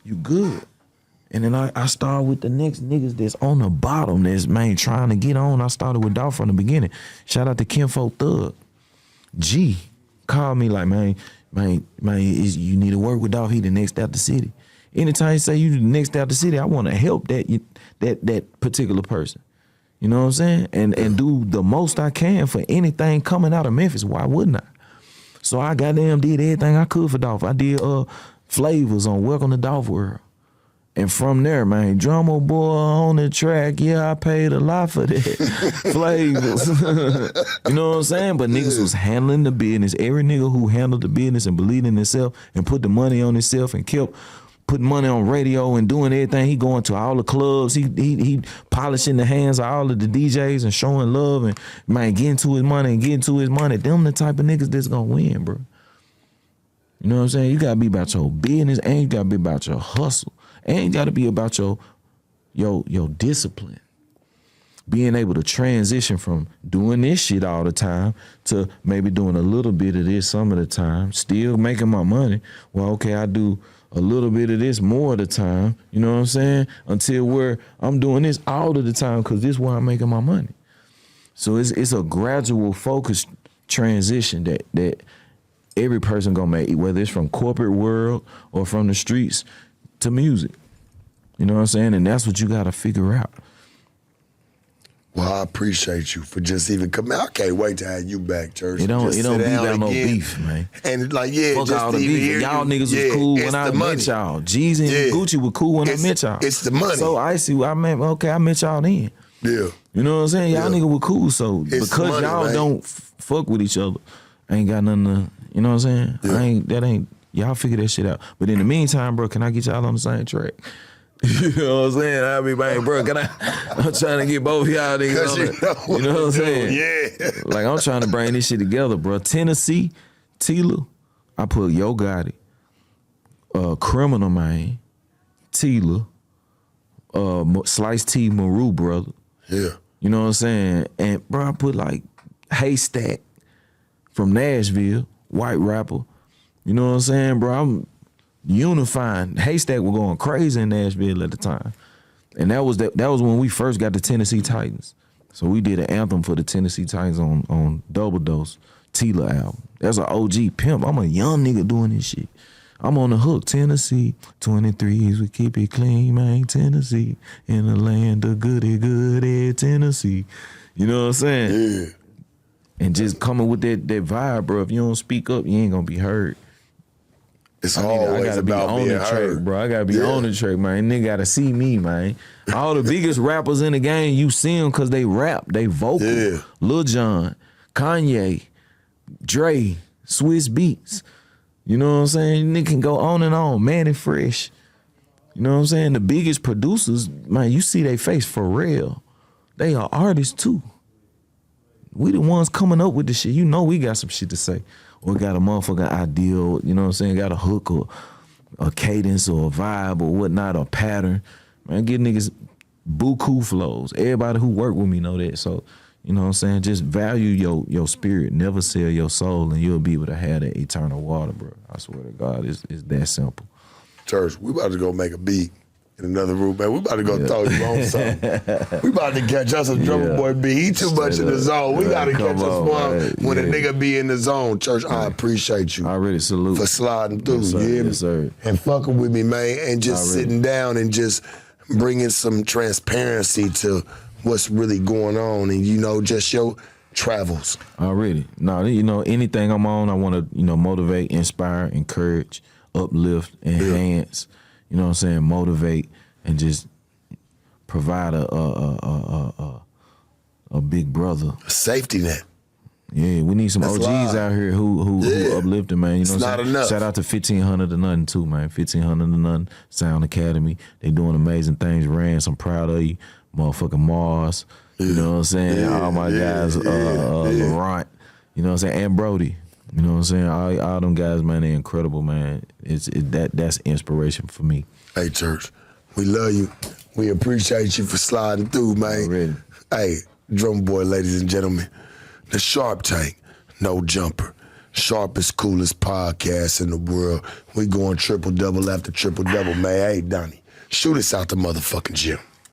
you good. And then I started with the next niggas that's on the bottom, that's man trying to get on. I started with Dolph from the beginning. Shout out to Kinfolk Thug. G called me like, man, you need to work with Dolph. He the next out the city. Anytime you say you the next out the city, I want to help that particular person. You know what I'm saying? And do the most I can for anything coming out of Memphis. Why wouldn't I? So I goddamn did everything I could for Dolph. I did flavors on Welcome to Dolph World. And from there, man, Drumma boy on the track, yeah, I paid a lot for that. Flavors. You know what I'm saying? But niggas was handling the business. Every nigga who handled the business and believed in himself and put the money on himself and kept putting money on radio and doing everything. He going to all the clubs. He polishing the hands of all of the DJs and showing love and, man, getting to his money. Them the type of niggas that's gonna win, bro. You know what I'm saying? You gotta be about your business and you gotta be about your hustle. And you gotta be about your discipline. Being able to transition from doing this shit all the time to maybe doing a little bit of this some of the time, still making my money. Well, okay, I do a little bit of this more of the time, you know what I'm saying? Until where I'm doing this all of the time because this is where I'm making my money. So it's a gradual focused transition that every person gonna make, whether it's from corporate world or from the streets to music. You know what I'm saying? And that's what you gotta figure out. Well, I appreciate you for just even coming. I can't wait to have you back, Church. It don't be about no beef, man. And like, yeah, fuck just all the to even beef. hear Y'all you. niggas was cool when I met y'all. Jeezy and Gucci were cool when I met y'all. It's the money. So I met y'all then. Yeah. You know what I'm saying? Y'all niggas were cool. So It's because money, y'all man. don't fuck with each other, I ain't got nothing to, you know what I'm saying? Yeah. Y'all figure that shit out. But in the meantime, bro, can I get y'all on the same track? You know what I'm saying? I be like, bro, I'm trying to get both y'all niggas on it. You know what I'm saying? Yeah. Like, I'm trying to bring this shit together, bro. Tennessee, Tila, I put Yo Gotti, Criminal, man, Tila, Slice T, Maru, brother. Yeah. You know what I'm saying? And, bro, I put, like, Haystack from Nashville, white rapper. You know what I'm saying, bro? I'm unifying. Haystack was going crazy in Nashville at the time. And that was when we first got the Tennessee Titans. So we did an anthem for the Tennessee Titans on Double Dose, Tila album. That's an OG pimp. I'm a young nigga doing this shit. I'm on the hook. Tennessee, 23s, we keep it clean, man. Tennessee, in the land of goody, Tennessee. You know what I'm saying? Yeah. And just coming with that vibe, bro. If you don't speak up, you ain't gonna be heard. It's I always gotta be about on being the track, heard. bro. I gotta be on the track, man. Nigga gotta see me, man. All the biggest rappers in the game, you see them because they rap, they vocal. Yeah. Lil Jon, Kanye, Dre, Swiss Beats. You know what I'm saying? Nigga can go on and on. Manny Fresh. You know what I'm saying? The biggest producers, man, you see they face for real. They are artists too. We the ones coming up with the shit. You know we got some shit to say. Or got a motherfucking ideal, you know what I'm saying? Got a hook or a cadence or a vibe or whatnot, or pattern. Man, get niggas buku flows. Everybody who work with me know that. So, you know what I'm saying? Just value your spirit. Never sell your soul and you'll be able to have that eternal water, bro. I swear to God, it's that simple. Church, we about to go make a beat in another room, man. We about to go throw you on something. We about to catch us a Drumma Boy beat. He too much in the zone. We got to catch us one when a nigga be in the zone. Church, I appreciate you. I already salute. For sliding through, yes, sir. you hear me? Yes, sir. And fucking with me, man, and just sitting down and just bringing some transparency to what's really going on and, you know, just your travels. Already. No, you know, anything I'm on, I want to, you know, motivate, inspire, encourage, uplift, enhance, you know what I'm saying, motivate, and just provide a big brother. A safety net. Yeah, we need some That's OGs live. out here who uplifting, man. You know It's what I'm not saying? enough. Shout out to 1500 to nothing too, man. 1500 to nothing, Sound Academy. They doing amazing things. Rance, I'm proud of you. Motherfucking Mars. You know what I'm saying? All my guys, Laurent. You know what I'm saying? And Brody. You know what I'm saying? All them guys, man, they're incredible, man. That's inspiration for me. Hey, church, we love you. We appreciate you for sliding through, man. Already. Hey, Drumma Boy, ladies and gentlemen, the Sharp Tank, no jumper. Sharpest, coolest podcast in the world. We going triple-double after triple-double, man. Hey, Donnie, shoot us out the motherfucking gym.